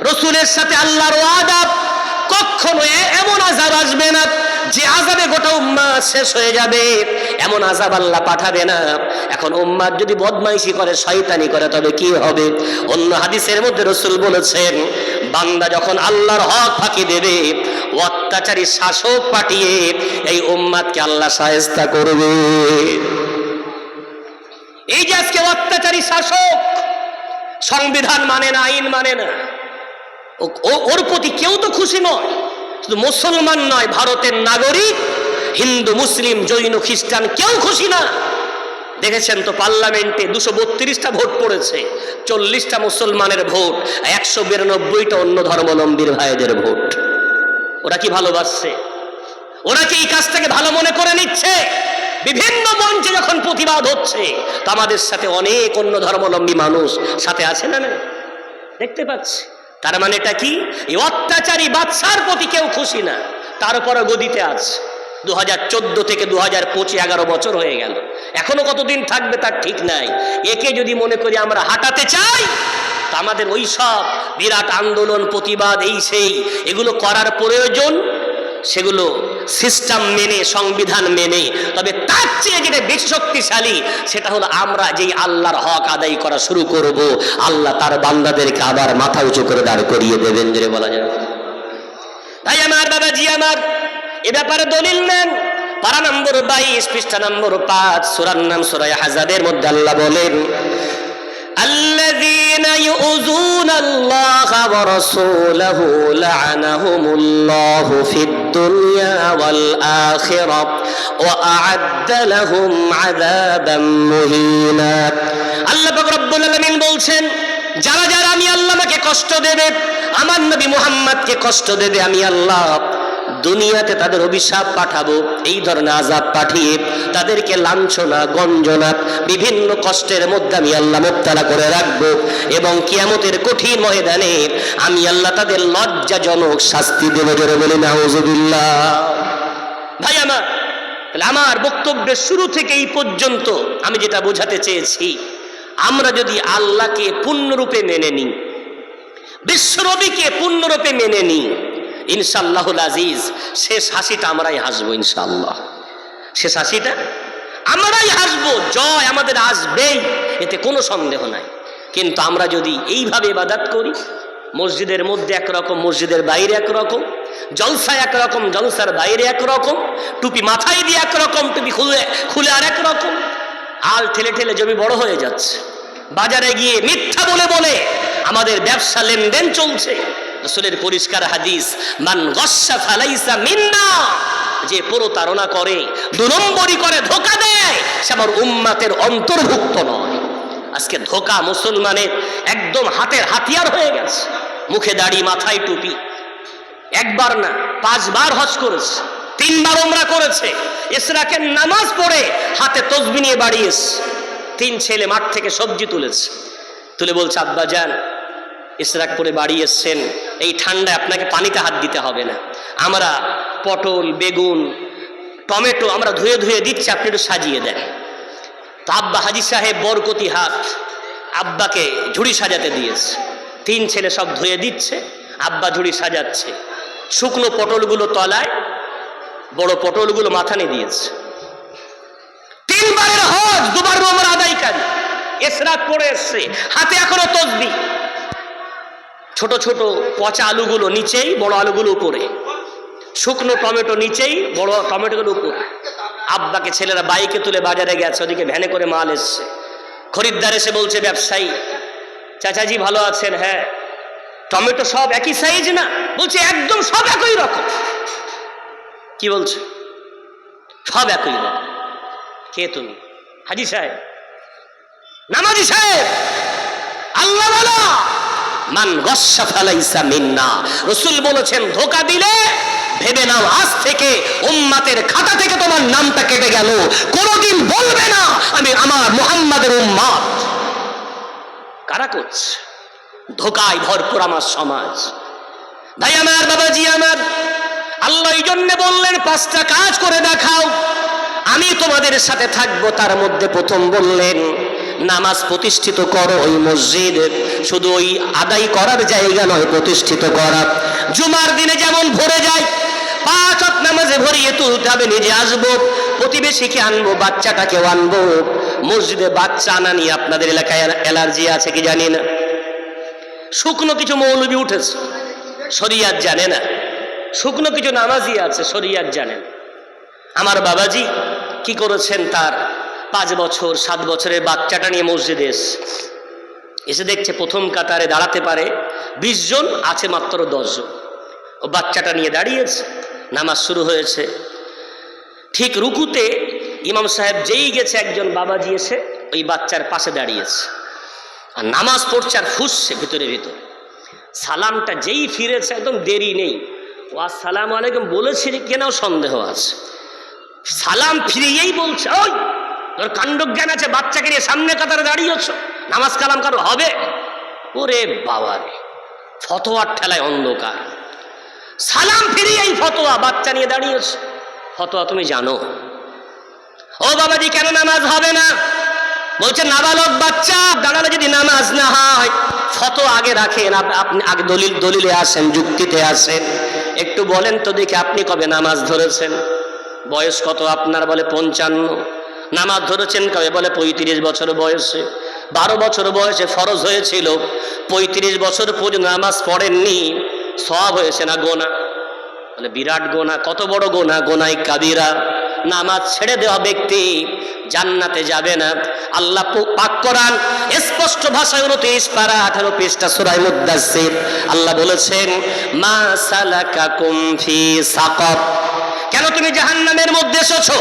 রাসূলের সাথে আল্লাহর ওয়াদা, কখনো এমন আযাব আসবে না যে আযাবে গোটা উম্মাত শেষ হয়ে যাবে, এমন আযাব আল্লাহ পাঠাবে না। এখন উম্মাত যদি বদমাইশি করে, শয়তানি করে, তবে কি হবে? অন্য হাদিসের মধ্যে রাসূল বলেছেন, বান্দা যখন আল্লাহর হক ফাঁকি দেবে, অত্যাচারী শাসক পাঠিয়ে এই উম্মাতকে আল্লাহ শায়েস্তা করবে। এই যে আজকে অত্যাচারী শাসক সংবিধান মানে না, আইন মানে না, ওর প্রতি কেউ তো খুশি নয়। শুধু মুসলমান নয়, ভারতের নাগরিক, হিন্দু, মুসলিম, জৈন, খ্রিস্টান কেউ খুশি না। দেখেছেন তো পার্লামেন্টে 232টা ভোট পড়েছে, 40টা মুসলমানের ভোট, 192টা অন্য ধর্মাবলম্বীর ভাইদের ভোট। ওরা কি ভালোবাসছে? ওরা কি এই কাজটাকে ভালো মনে করে নিচ্ছে? বিভিন্ন মঞ্চে যখন প্রতিবাদ হচ্ছে, তো আমাদের সাথে অনেক অন্য ধর্মাবলম্বী মানুষ সাথে আছে না? দেখতে পাচ্ছি। তার মানে এটা কি? এই অত্যাচারী বাদশার প্রতি কেউ খুশি না, তারপরে গদিতে আছে। 2014 থেকে 2025 11 বছর হয়ে গেল, এখনো কতদিন থাকবে তার ঠিক নাই। একে যদি মনে করি আমরা হাঁটাতে চাই, তা আমাদের ওই সব বিরাট আন্দোলন, প্রতিবাদ, এই সেই এগুলো করার প্রয়োজন, সেগুলো সিস্টেম মেনে, সংবিধান মেনে। তবে তার চেয়ে যেটা বেশি শক্তিশালী, সেটা হলো আমরা যেই আল্লাহর হক আদায় করা শুরু করব, আল্লাহ তার বান্দাদেরকে আবার মাথা উঁচু করে দাঁড় করিয়ে দেবেন, যে বলা যায়। তাই আমার বাবাজি, আমার এ ব্যাপারে দলিল নেন। পারা নম্বর 22, পৃষ্ঠা নম্বর 5, সূরার নাম সূরা আহজাবের মধ্যে আল্লাহ বলেন, আল্লাযীনা ইউযুনা আল্লাহ ওয়া রাসূলাহু লা'আনাহুমুল্লাহু ফিদ দুনিয়া ওয়াল আখিরাহ ওয়া আ'আদ্দা লাহুম আযাবাম মুহিনা। আল্লাহ পাক রব্বুল আলামিন বলছেন, যারা যারা আমি আল্লাহকে কষ্ট দেবে, আমার নবী মুহাম্মদকে কষ্ট দেবে, আমি আল্লাহ দুনিয়াতে তাদের অভিশাপ পাঠাবো, এই ধরনের আযাব পাঠিয়ে তাদেরকে লাঞ্ছনা, গঞ্জনা, বিভিন্ন কষ্টের মধ্যে আমি আল্লাহ মুবতালা করে রাখবো, এবং কিয়ামতের কঠিন ময়দানে আমি আল্লাহ তাদের লজ্জাজনক শাস্তি দেব। জোরে বলি নাউযুবিল্লাহ। ভাই আমার, আমার বক্তব্যের শুরু থেকে এই পর্যন্ত আমি যেটা বোঝাতে চেয়েছি, আমরা যদি আল্লাহকে পূর্ণরূপে মেনে নিই, বিশ্বনবীকে পূর্ণরূপে মেনে নিই, ইনশাআল্লাহুল আজিজ শেষ হাসিটা আমরাই হাসবো। ইনশাআল্লাহ শেষ হাসিটা আমরাই হাসবো, জয় আমাদের আসবেই, এতে কোনো সন্দেহ নাই। কিন্তু আমরা যদি এইভাবে ইবাদত করি, মসজিদের মধ্যে একরকম, মসজিদের বাইরে একরকম, জলসায় একরকম, জলসার বাইরে একরকম, টুপি মাথায় দিয়ে একরকম, টুপি খুলে আর একরকম, আল ঠেলে ঠেলে জমি বড় হয়ে যাচ্ছে, বাজারে গিয়ে মিথ্যা বলে বলে আমাদের ব্যবসা লেনদেন চলছে। রাসূলের পরিষ্কার হাদিস, মান গাশশা ফালাইসা মিন্না, যে প্রতারণা করে, 2 নম্বরই করে, ধোঁকা দেয়, সে আমার উম্মতের অন্তর্ভুক্ত নয়। আজকে ধোঁকা মুসলমানের একদম হাতের হাতিয়ার হয়ে গেছে। মুখে দাড়ি, মাথায় টুপি, একবার না 5 বার হজ করেছে, 3 বার উমরা করেছে, ইশরাকের নামাজ পড়ে হাতে তসবিহ নিয়ে বাড়ি এসেছে। 3 ছেলে মাঠ থেকে সবজি তুলেছে, তুলে বলছে, আব্বা জান ইশরাক করে বাড়ি এসছেন, এই ঠান্ডায় আপনাকে পানিতে হাত দিতে হবে না, আমরা পটল, বেগুন, টমেটো আমরা ধুয়ে ধুয়ে দিচ্ছি, আপনি একটু সাজিয়ে দেন। তো আব্বা হাজি সাহেব বরকতি হাত আব্বাকে ঝুড়ি সাজাতে দিয়েছে। 3 ছেলে সব ধুয়ে দিচ্ছে, আব্বা ঝুড়ি সাজাচ্ছে। শুকনো পটলগুলো তলায়, বড় পটলগুলো মাথানে দিয়েছে। 3 বারের হজ, 2 বার উমরা আদায়কারী, ইশরাক করে এসছে, হাতে এখনো তাসবিহ। ছোট ছোট পচা আলুগুলো নিচেই, বড় আলুগুলো উপরে, শুকনো টমেটো নিচেই, বড় টমেটোগুলো উপরে। আব্বাকে ছেলেরা বাইকে তুলে বাজারে গেছে, ওদিকে ভ্যানে করে মাল এসছে। খরিদ্দার এসে বলছে, ব্যবসায়ী চাচাজি ভালো আছেন? হ্যাঁ। টমেটো সব একই সাইজ না, বলছে একদম সব একই রকম। কি বলছে? সব একই রকম। কে তুমি? হাজি সাহেব, নামাজি সাহেব, আল্লাহ বলা মান গস্সা ফালাইসা মিন্না। রাসূল বলেছেন ধোঁকা দিলে ভেবে নাও আজ থেকে উম্মতের খাতা থেকে তোমার নামটা কেটে গেল, কোনোদিন বলবে না আমি আমার মুহাম্মাদের উম্মত। কারা করছে? ধোঁকায় ভরপুর আমার সমাজ। ভাই আমার, বাবাজি আমার, আল্লাহ এই জন্য বললেন 5টা কাজ করে দেখাও, আমি তোমাদের সাথে থাকবো। তার মধ্যে প্রথম বললেন নামাজ প্রতিষ্ঠিত করো। ওই মসজিদ শুধু ওই আদায় করার জায়গা নয়, প্রতিষ্ঠিত করা। জুমার দিনে যেমন ভরে যায়, 5 ওয়াক্ত নামাজে ভরিয়ে তুলতে হবে। নিজে আসবো, প্রতিবেশীকে আনবো, বাচ্চাটাকেও আনবো। মসজিদে বাচ্চা আনা নিয়ে আপনাদের এলাকায় অ্যালার্জি আছে কি জানি না। শুকনো কিছু মৌলবি উঠেছে, শরিয়াত জানে না। শুকনো কিছু নামাজি আছে, শরিয়াত জানে না। আমার বাবাজি কি করেছেন, তার 5 বছর 7 বছরের বাচ্চাটা নিয়ে মসজিদে এসে দেখছে প্রথম কাতারে দাঁড়াতে পারে 20 জন, আছে মাত্র 10 জন। ও বাচ্চাটা নিয়ে দাঁড়িয়েছে, নামাজ শুরু হয়েছে। ঠিক রুকুতে ইমাম সাহেব যেই গেছে, একজন বাবাজি এসে ওই বাচ্চার পাশে দাঁড়িয়েছে আর নামাজ পড়ছে আর ফুসছে ভিতরে ভিতরে। সালামটা যেই ফিরেছে, একদম দেরি নেই, ও আসসালামু আলাইকুম বলেছে কেনাও সন্দেহ আছে। সালাম ফিরিয়েই বলছে, ওই তোর কাণ্ডজ্ঞান আছে, বাচ্চাকে নিয়ে সামনে কাতারে দাঁড়িয়েছ, নামাজ কালাম কারো হবে? ওরে বাবা রে, ফতোয়ার ঠেলায় অন্ধকার। সালাম ফিরিয়েই ফতোয়া, বাচ্চা নিয়ে দাঁড়িয়েছ। ফতোয়া তুমি জানো? ও বাবাজি, কেন নামাজ হবে না? বলছে নাবালক বাচ্চা দাঁড়ালে যদি নামাজ না হয়, ফতোয়া আগে রাখেন, আপনি আগে দলিলে আসেন, যুক্তিতে আসেন। একটু বলেন তো দেখি, আপনি কবে নামাজ ধরেছেন? বয়স কত আপনার? বলে 55। নামাজ ধরেছেন কবে? বলে 35 বছর বয়সে। 12 বছর বয়সে ফরজ হয়েছিল, 35 বছর পর্যন্ত নামাজ পড়েননি, সওয়াব হয়েছে না গোনা? বলে বিরাট গোনা। কত বড় গোনা? গোনাই কাবিরা। নামাজ ছেড়ে দেওয়া ব্যক্তি জান্নাতে যাবে না। আল্লাহ পাক কোরআন স্পষ্ট ভাষায় 29 পারা 18 পৃষ্ঠা সূরা মুদ্দাসসির আল্লাহ বলেছেন, মা সালাকাকুম ফি সাকার। কেন তুমি জাহান্নামের মধ্যে এসেছো?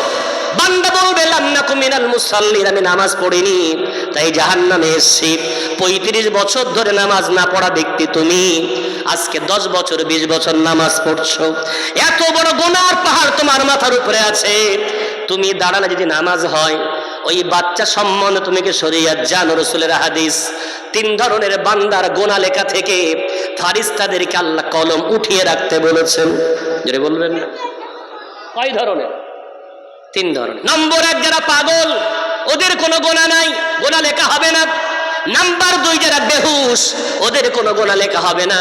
বান্দা বলবে লাম নাকু মিনাল মুসাল্লিন, আমি নামাজ পড়িনি তাই জাহান্নামে এসেছি। 35 বছর ধরে নামাজ না পড়া ব্যক্তি তুমি, আজকে 10 বছর 20 বছর নামাজ পড়ছো, এত বড় গুনার পাহাড় তোমার মাথার উপরে আছে। তুমি দাঁড়ালে যদি নামাজ হয়, ওই বাচ্চা সম্মানে তুমি কি শরীয়ত জানো? রাসূলের হাদিস, 3 ধরনের বান্দার গোনা লেখা থেকে ফারিস্তাদেরকে আল্লাহ কলম উঠিয়ে রাখতে বলেছেন। যদি বলবেন না কয় ধরনের? 3 ধরনের। নম্বর 1, যারা পাগল, ওদের কোনো গোনা নাই, গোনা লেখা হবে না। নাম্বার 2, যারা বেহুশ, ওদের কোনো গোনা লেখা হবে না।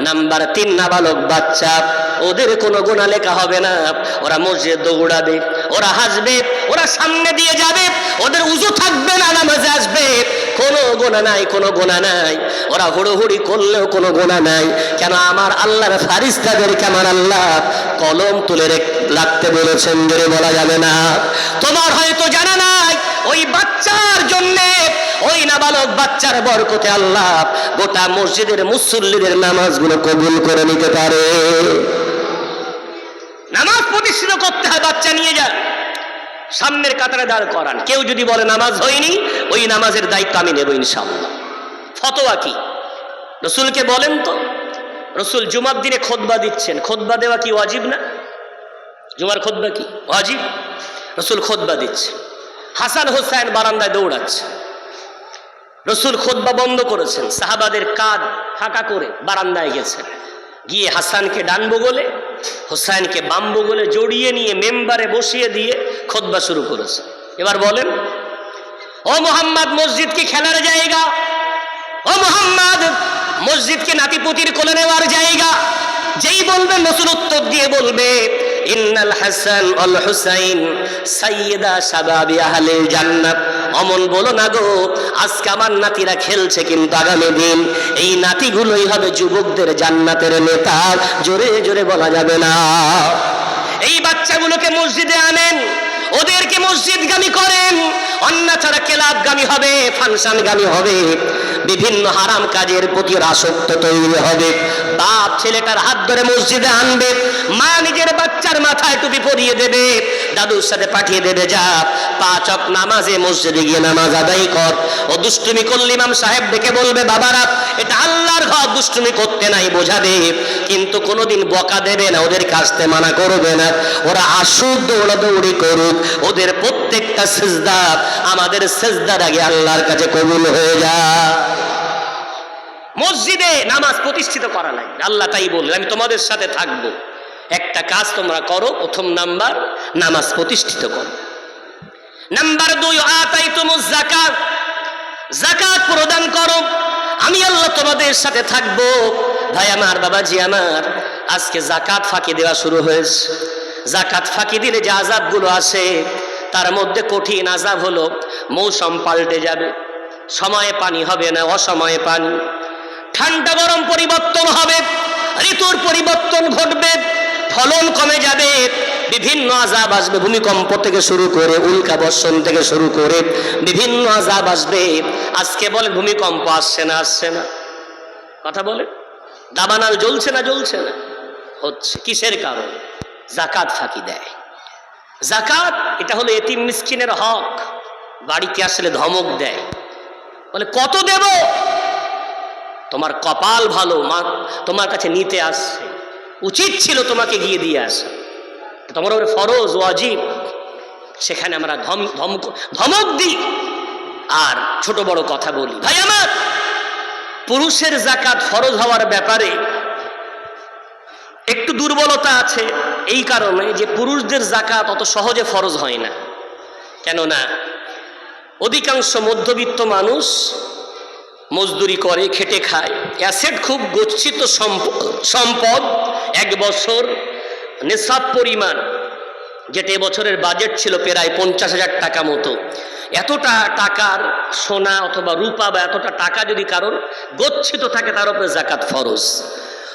নাম্বার 3, নাবালক বাচ্চা, ওদের কোনো গোনা লেখা হবে না। ওরা মসজিদে দৌড়াবে, ওরা হাসবে, ওরা সামনে দিয়ে যাবে, ওদের উযু থাকবে না, নামাজে আসবে, কোনো গোনা নাই, কোনো গোনা নাই। ওরা হুড়োহুড়ি করলেও কোনো গোনা নাই। কেন? আমার আল্লাহর ফারিস্তাদেরকে আমার আল্লাহ কলম তুলে রাখতে বলেছেন, জোরে বলা যাবে না। তোমার হয়তো জানা নাই, ওই বাচ্চার জন্যে, ওই নাবালক বাচ্চার বরকতে আল্লাহ গোটা মসজিদের মুসল্লিদের নামাজগুলো কবুল করে নিতে পারে। নামাজ প্রতিষ্ঠিত করতে হয়, বাচ্চা নিয়ে যান, সামনের কাতারে দাঁড় করান। কেউ যদি বলে নামাজ হয়নি, ওই নামাজের দায়িত্ব আমি নেব ইনশাআল্লাহ। ফতোয়া কি? রাসূলকে বলেন তো। রাসূল জুমার দিনে খুতবা দিচ্ছেন, খুতবা দেওয়া কি ওয়াজিব না? জুমার খুতবা কি ওয়াজিব? রাসূল খুতবা দিচ্ছে, হাসান হোসেন বারান্দায় দৌড়াচ্ছে। রাসূল খুতবা বন্ধ করেছেন, সাহাবাদের কাঁধ ফাঁকা করে বারান্দায় গেছেন, গিয়ে হাসানকে ডান বগলে, হোসেনকে বাম বগলে জড়িয়ে নিয়ে মেম্বারে বসিয়ে দিয়ে খুতবা শুরু করেছে। এবার বলেন, ও মুহাম্মদ, মসজিদ কি খেলার জায়গা? ও মুহাম্মদ, মসজিদ কি নাতিপুতির কোলে নেওয়ার জায়গা? যেই বলবেন রাসূল উত্তর দিয়ে বলবে, ইন্নাল হাসান ওয়াল হুসাইন সাইয়্যিদা শাবাবি আহলিল জান্নাত। অমন বলো না গো, আজকে আমার নাতিরা খেলছে, কিন্তু আগামী দিন এই নাতিগুলোই হবে যুবকদের জান্নাতের নেতা। জোরে জোরে বলা যাবে না। এই বাচ্চাগুলোকে মসজিদে আনেন, ওদেরকে মসজিদগামী করেন, অন্যথারা ক্লাবগামী হবে, ফাংশনগামী হবে। বিভিন্ন হারাম কাজের প্রতি আসক্ত তৈরি হবে। বাপ ছেলেটার হাত ধরে মসজিদে আনবে, মা নিজের বাচ্চার মাথায় টুপি পরিয়ে দেবে, দাদুর সাথে পাঠিয়ে দেবে, যা 5 ওয়াক্ত নামাজে মসজিদে গিয়ে নামাজ আদায় কর। ও দুষ্টুমি করলে ইমাম সাহেব ডেকে বলবে, বাবারা এটা আল্লাহর ঘর, দুষ্টুমি করতে নাই বোঝাবে, কিন্তু কোনোদিন বকা দেবে না, ওদের কাছতে মানা করবে না। ওরা আসুক, দৌড়াদৌড়ি করুক, ওদের প্রত্যেকটা সিজদা আমাদের সিজদার আগে আল্লাহর কাছে কবুল হয়ে যায়। মসজিদে নামাজ প্রতিষ্ঠিত করা লাগবে। আল্লাহ তাই বললেন, আমি তোমাদের সাথে থাকবো, একটা কাজ তোমরা করো। প্রথম নাম্বার, নামাজ প্রতিষ্ঠিত করো। নাম্বার 2, আতাইতুমুজ যাকাত, যাকাত প্রদান করো। আমি আল্লাহ তোমাদের সাথে থাকবো। ভাই আমার, বাবাজি আমার, আজকে যাকাত ফাঁকি দেওয়া শুরু হয়েছে। যাকাত ফাঁকি দিলে যে আযাবগুলো আসে, তার মধ্যে কঠিন আযাব হলো মৌসুম পাল্টে যাবে, সময়ে পানি হবে না, অসময়ে পানি, ঠান্ডা গরম পরিবর্তন হবে, ঋতুর পরিবর্তন ঘটবে, ফলন কমে যাবে, বিভিন্ন আযাব আসবে, ভূমিকম্প থেকে শুরু করে উল্কা বর্ষণ থেকে শুরু করে বিভিন্ন আযাব আসবে। আজকে বলে ভূমিকম্প আসছে না, আসছে না, কথা বলে দাবানল জ্বলছে না, জ্বলছে না, হচ্ছে। কিসের কারণ? যাকাত ফাঁকি দেয়। যাকাত এটা হলো এতিম মিসকিনের হক। বাড়িতে আসলে ধমক দেয়, বলে কত দেব? তোমার কপাল ভালো, মা তোমার কাছে নিতে আসছে, উচিত ছিল তোমাকে গিয়ে দিয়ে আসা, তোমার উপরে ফরজ ওয়াজিব। সেখানে আমরা ধমক দিই আর ছোট বড় কথা বলি। ভাই আমার, পুরুষের যাকাত ফরজ হওয়ার ব্যাপারে একটু দুর্বলতা আছে, এই কারণে যে পুরুষদের যাকাত অত সহজে ফরজ হয় না। কেননা অধিকাংশ মধ্যবিত্ত মানুষ মজদুরি করে, খেটে খায়, অ্যাসেট খুব গচ্ছিত সম্পদ, 1 বছর নিসাব পরিমাণ, যেটা এবছরের বাজেট ছিল প্রায় 50,000 টাকা মতো। এতটা টাকার সোনা অথবা রূপা বা এতটা টাকা যদি কারোর গচ্ছিত থাকে, তার উপরে যাকাত ফরজ।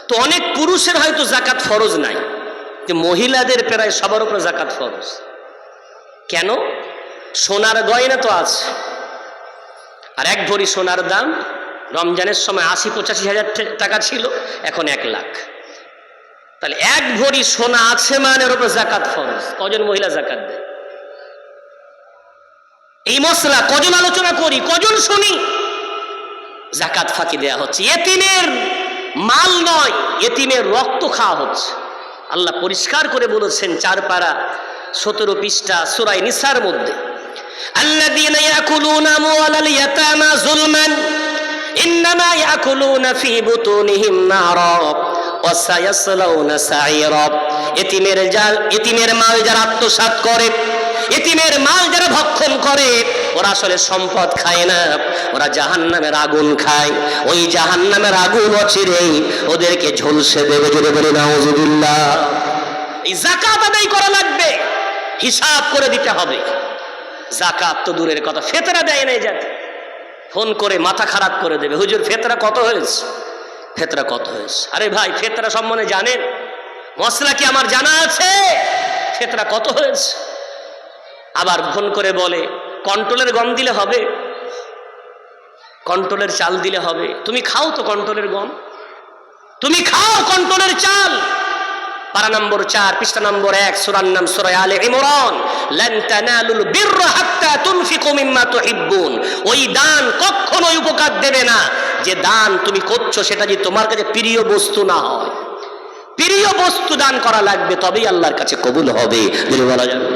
তো অনেক পুরুষের হয়তো যাকাত ফরজ নাই, যে মহিলাদের প্রায় সবার উপরে যাকাত ফরজ। কেন? সোনার গয়না তো আছে, আর 1 ভরি সোনার দাম রমজানের সময় 80-85,000 টাকা ছিল, এখন 1 লাখ। তাহলে 1 ভরি সোনা আছে মানে এর উপরে যাকাত ফরজ। কজন মহিলা যাকাত দেয়? এই মশলা কজন আলোচনা করি, কজন শুনি? যাকাত ফাঁকি দেয়া হচ্ছে। এতিমের মাল নয়, এতিমের রক্ত খাওয়া হচ্ছে। আল্লাহ পরিষ্কার করে বলেছেন 4 পারা 17 পৃষ্ঠা সূরা নিসার মধ্যে, আল্লাযীনা ইয়াকুলুনা আমওয়ালাল ইয়াতামা যুলমান ইন্নামা ইয়াকুলুনা ফি বুতুনিহিম নারা ওয়া সায়াসলাউনা সাঈরা। এতিমের মাল যারা আত্মসাৎ করে, এতিমের মাল যারা ভক্ষণ করে, ওরা আসলে সম্পদ খায় না, ওরা জাহান্নামের আগুন খায়। ওই জাহান্নামের আগুন অচিরেই ওদেরকে ঝলসে দেবে। জোরে বলে নাউযুবিল্লাহ। এই যাকাত আদায় করা লাগবে, হিসাব করে দিতে হবে। যাকাত তো দূরের কথা, ফিতরা দেয় না যাতে ফোন করে মাথা খারাপ করে দেবে, হুজুর ফিতরা কত হয়েছে, ফিতরা কত হয়েছে। আরে ভাই, ফিতরা সম্বন্ধে জানেন? মশলা কি আমার জানা আছে? ফিতরা কত হয়েছে? আবার ফোন করে বলে কন্ট্রোলের গম দিলে হবে, কন্ট্রোলের চাল দিলে হবে। তুমি খাও তো কন্ট্রোলের গম, তুমি খাও কন্ট্রোলের চাল। পারা নম্বর 4 পৃষ্ঠা নম্বর 1 সূরার নাম সূরা আলে ইমরান, লান তানালুল বিররা হাত্তা তুনফিকু মিম্মা তুহিব্বুন। ওই দান কখনোই উপকার দেবে না যে দান তুমি করছো সেটা যদি তোমার কাছে প্রিয় বস্তু না হয়। প্রিয় বস্তু দান করা লাগবে, তবেই আল্লাহর কাছে কবুল হবে। যদি বলা যাবে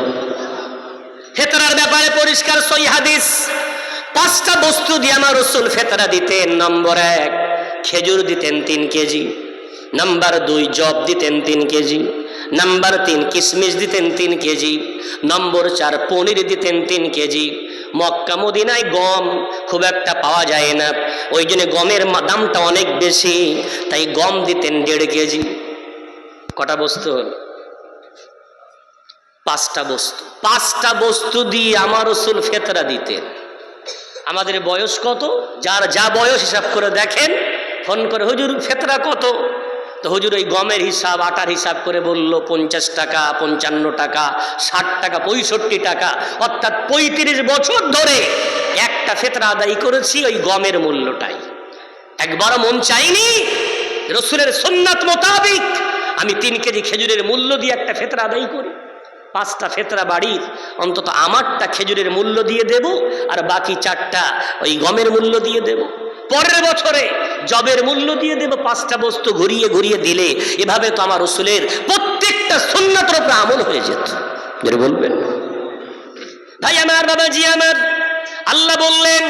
ফিতরার ব্যাপারে পরিষ্কার সহিহ হাদিস, 5টা বস্তু দিয়ে আমার রাসূল ফিতরা দিতেন। নম্বর 1 খেজুর দিতেন 3 কেজি, নাম্বার 2 জব দিতেন 3 কেজি, নাম্বার 3 কিশমিশ দিতেন 3 কেজি, নম্বর 4 পনির দিতেন 3 কেজি। মক্কা মদিনায় গম খুব একটা পাওয়া যায় না, ওই জন্য গমের দামটা অনেক বেশি, তাই গম দিতেন 1.5 কেজি। কটা বস্তু হল? 5টা বস্তু। 5টা বস্তু দিয়ে আমার রাসূল ফিতরা দিতেন। আমাদের বয়স কত? যার যা বয়স হিসাব করে দেখেন, ফোন করে হুজুর ফিতরা কত? তো হুজুর ওই গমের হিসাব, আটার হিসাব করে বলল 50 টাকা, 55 টাকা, 60 টাকা, 65 টাকা, অর্থাৎ 35 বছর ধরে একটা ফিতরা আদায় করেছি ওই গমের মূল্যটাই। একবার মন চাইনি রসুলের সুন্নাত মোতাবিক আমি 3 কেজি খেজুরের মূল্য দিয়ে একটা ফিতরা আদায় করি? 5টা ফিতরা বাড়ির অন্তত আমারটা খেজুরের মূল্য দিয়ে দেব, আর বাকি 4টা ওই গমের মূল্য দিয়ে দেব। পরের বছরে জবের মূল্য দিয়ে দেব। 5টা বস্তু ঘুরিয়ে ঘুরিয়ে দিলে এভাবে তো আমার রসুলের প্রত্যেকটা সুন্নাতের উপর আমল হয়ে যেত। যেটা বলবেন ভাই আমার, বাবাজি আমার, আল্লাহ বললেন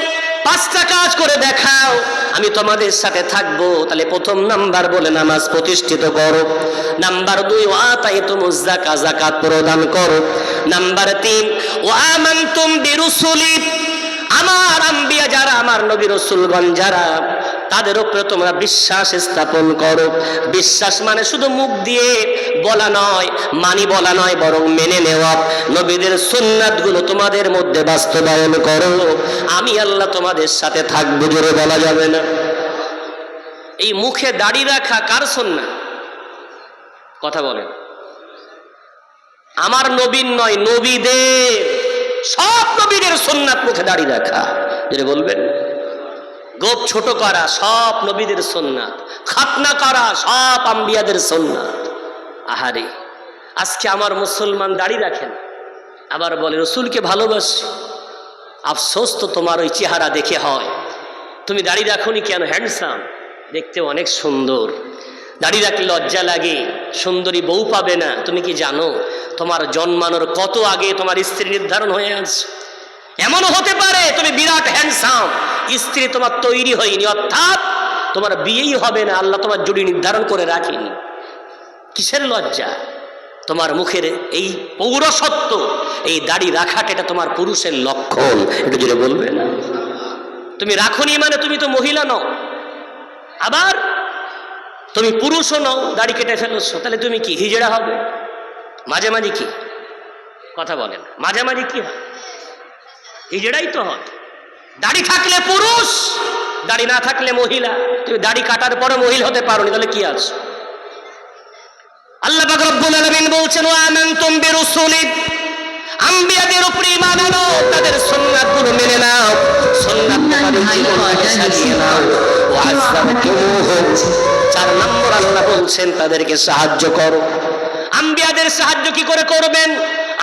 5টা কাজ করে দেখাও, আমি তোমাদের সাথে থাকবো। তাহলে প্রথম নাম্বার বলে নামাজ প্রতিষ্ঠিত করো। নাম্বার 2 ওয়াতাইতুমুজ যাকাত, যাকাত প্রদান করো। নাম্বার 3 ওয়ামানতুম বিরুসুলি, আমার আম্বিয়া যারা, আমার নবী রাসূলগণ যারা, তাদের উপরে তোমরা বিশ্বাস স্থাপন করো। বিশ্বাস মানে শুধু মুখ দিয়ে বলা নয়, মানি বলা নয়, বরং মেনে নেওয়া। নবীদের সুন্নাতগুলো তোমাদের মধ্যে বাস্তবায়ন করো। আমি আল্লাহ তোমাদের সাথে থাকবো। জোরে বলা যাবে না? এই মুখে দাড়ি রাখা কার সুন্নাত? কথা বলেন। আমার নবীর নয়, নবীদের, সব নবীদের সুন্নাত মুখে দাড়ি রাখা। যেটা বলবেন গোপ ছোট করা সব নবীদের সুন্নাত, খাতনা করা সব আম্বিয়াদের সুন্নাত। আহারে, আজকে আমার মুসলমান দাড়ি রাখেন, আবার বলে রসুলকে ভালোবাসি। আফসোস তো তোমার ওই চেহারা দেখে হয়। তুমি দাড়ি রাখোনি কেন? হ্যান্ডসাম, দেখতে অনেক সুন্দর, দাড়ি রাখলে লজ্জা লাগে, সুন্দরী বউ পাবে না। তুমি কি জানো তোমার জন্মানোর কত আগে তোমার স্ত্রী নির্ধারণ হয়ে আছে? এমনও হতে পারে তুমি বিরাট হ্যান্ডসাম, স্ত্রী তোমার তৈরি হয়নি, অর্থাৎ তোমার বিয়েই হবে না, আল্লাহ তোমার জুড়ি নির্ধারণ করে রাখেনি। কিসের লজ্জা? তোমার মুখের এই পৌরসত্ব, এই দাড়ি রাখাটা, এটা তোমার পুরুষের লক্ষণ। এটা যদি বলবে না তুমি রাখোনি মানে তুমি তো মহিলা নও, আবার তুমি পুরুষও নও, দাড়ি কেটে ফেলছো, তাহলে তুমি কি হিজড়া হবে? মাঝে মাঝে কি কথা বলেন, মাঝে মাঝে কি হয়? হিজড়াই তো হয়। দাড়ি থাকলে পুরুষ, দাড়ি না থাকলে মহিলা। তুমি দাড়ি কাটার পরে মহিলা হতে পারোনি, তাহলে কি আছে? আল্লাহ পাক রব্বুল আলামিন বলছেন ওয়া আমানতুম বিরুসুলি, আম্বিয়াদের উপরে ঈমান আনো, তাদের সুন্নাতগুলো মেনে নাও, সুন্নাত তোমাদের জীবনকে সাজিয়ে নাও। ওয়া আযযাতুমুহু, 4 নম্বর আল্লাহ বলছেন তাদেরকে সাহায্য করো। আম্বিয়াদের সাহায্য কি করে করবেন?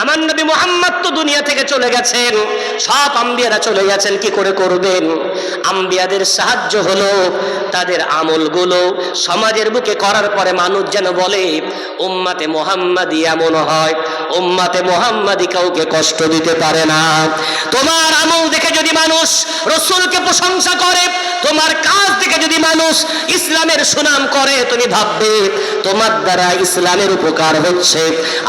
আমার নবী মুহাম্মদ তো দুনিয়া থেকে চলে গেছেন, সব আম্বিয়ারা চলে গেছেন, কি করে করবেন? আম্বিয়াদের সাহায্য হলো তাদের আমলগুলো সমাজের বুকে করার পরে মানুষ যেন বলে উম্মাতে মুহাম্মাদি এমন হয়, উম্মাতে মুহাম্মাদি কাউকে কষ্ট দিতে পারে না। তোমার আমল দেখে যদি মানুষ রাসূলকে প্রশংসা করে, তোমার কাজ দেখে যদি মানুষ ইসলামের সুনাম করে, তুমি ভাববে তোমার দ্বারা ইসলামের উপকার হচ্ছে।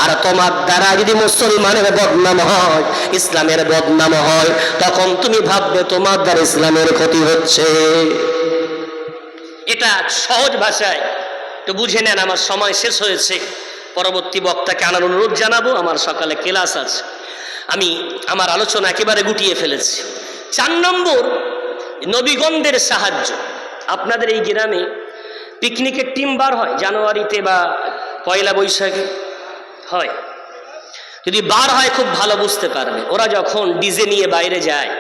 আর তোমার দ্বারা যদি মুসলমানের বদনাম হয়, ইসলামের বদনাম হয়, তখন তুমি ভাববে তোমার দ্বারা ইসলামের ক্ষতি হচ্ছে। এটা সহজ ভাষায় একটু বুঝে নেন। আমার সময় শেষ হয়েছে, পরবর্তী বক্তাকে আনার অনুরোধ জানাবো, আমার সকালে ক্লাস আছে। আমি আমার আলোচনা একেবারে গুটিয়ে ফেলেছি। 4 নম্বর, নবীগণদের সাহায্য। আপনাদের এই গ্রামে পিকনিকের টিম বার হয় জানুয়ারিতে বা পয়লা বৈশাখে হয়? যদি বার হয় খুব ভালো বুঝতে পারবে। ওরা যখন ডিজে নিয়ে বাইরে যায়,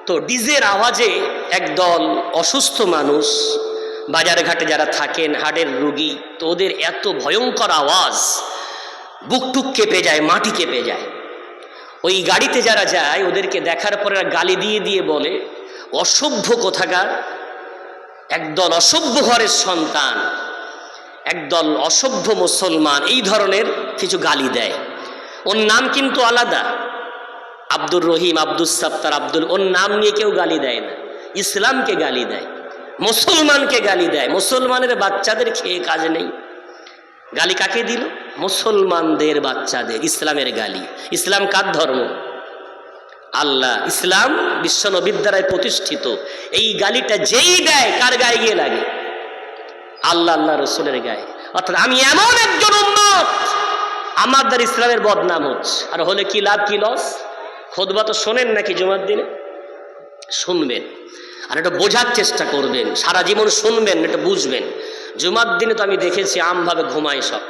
তো ডিজের আওয়াজে একদল অসুস্থ মানুষ, বাজার ঘাটে যারা থাকেন, হাড়ের রোগী, তো ওদের এত ভয়ঙ্কর আওয়াজ, বুকটুক কেঁপে যায়, মাটি কেঁপে যায়। ওই গাড়িতে যারা যায় ওদেরকে দেখার পরে গালি দিয়ে দিয়ে বলে অসভ্য কোথাকার, একদল অসভ্য ঘরের সন্তান, একদল অসভ্য মুসলমান, এই ধরনের কিছু গালি দেয়। ওর নাম কিন্তু আলাদা, আব্দুর রহিম, আব্দুল সাত্তার, আব্দুল, ওর নাম নিয়ে কেউ গালি দেয় না। ইসলামকে গালি দেয়, মুসলমানকে গালি দেয়। মুসলমানের বাচ্চাদের খেয়ে কাজ নেই। গালি কাকে দিল? মুসলমানদের বাচ্চাদের। ইসলামের গালি। ইসলাম কার ধর্ম? আল্লাহ। ইসলাম বিশ্বনবীর দ্বারাই প্রতিষ্ঠিত। এই গালিটা যেই দেয় কার গায়ে গিয়ে লাগে? আল্লাহ আল্লাহ রসুলের গায়ে। অর্থাৎ আমি এমন একজন উম্মত, আমার দ্বারা ইসলামের বদনাম হচ্ছে। আর হলে কি লাভ, কি লস? খুতবা তো শোনেন নাকি জুমার দিনে? শুনবেন, আর এটা বোঝার চেষ্টা করবেন, সারা জীবন শুনবেন, এটা বুঝবেন। জুমার দিনে তো আমি দেখেছি আমভাবে ঘুমাই সব,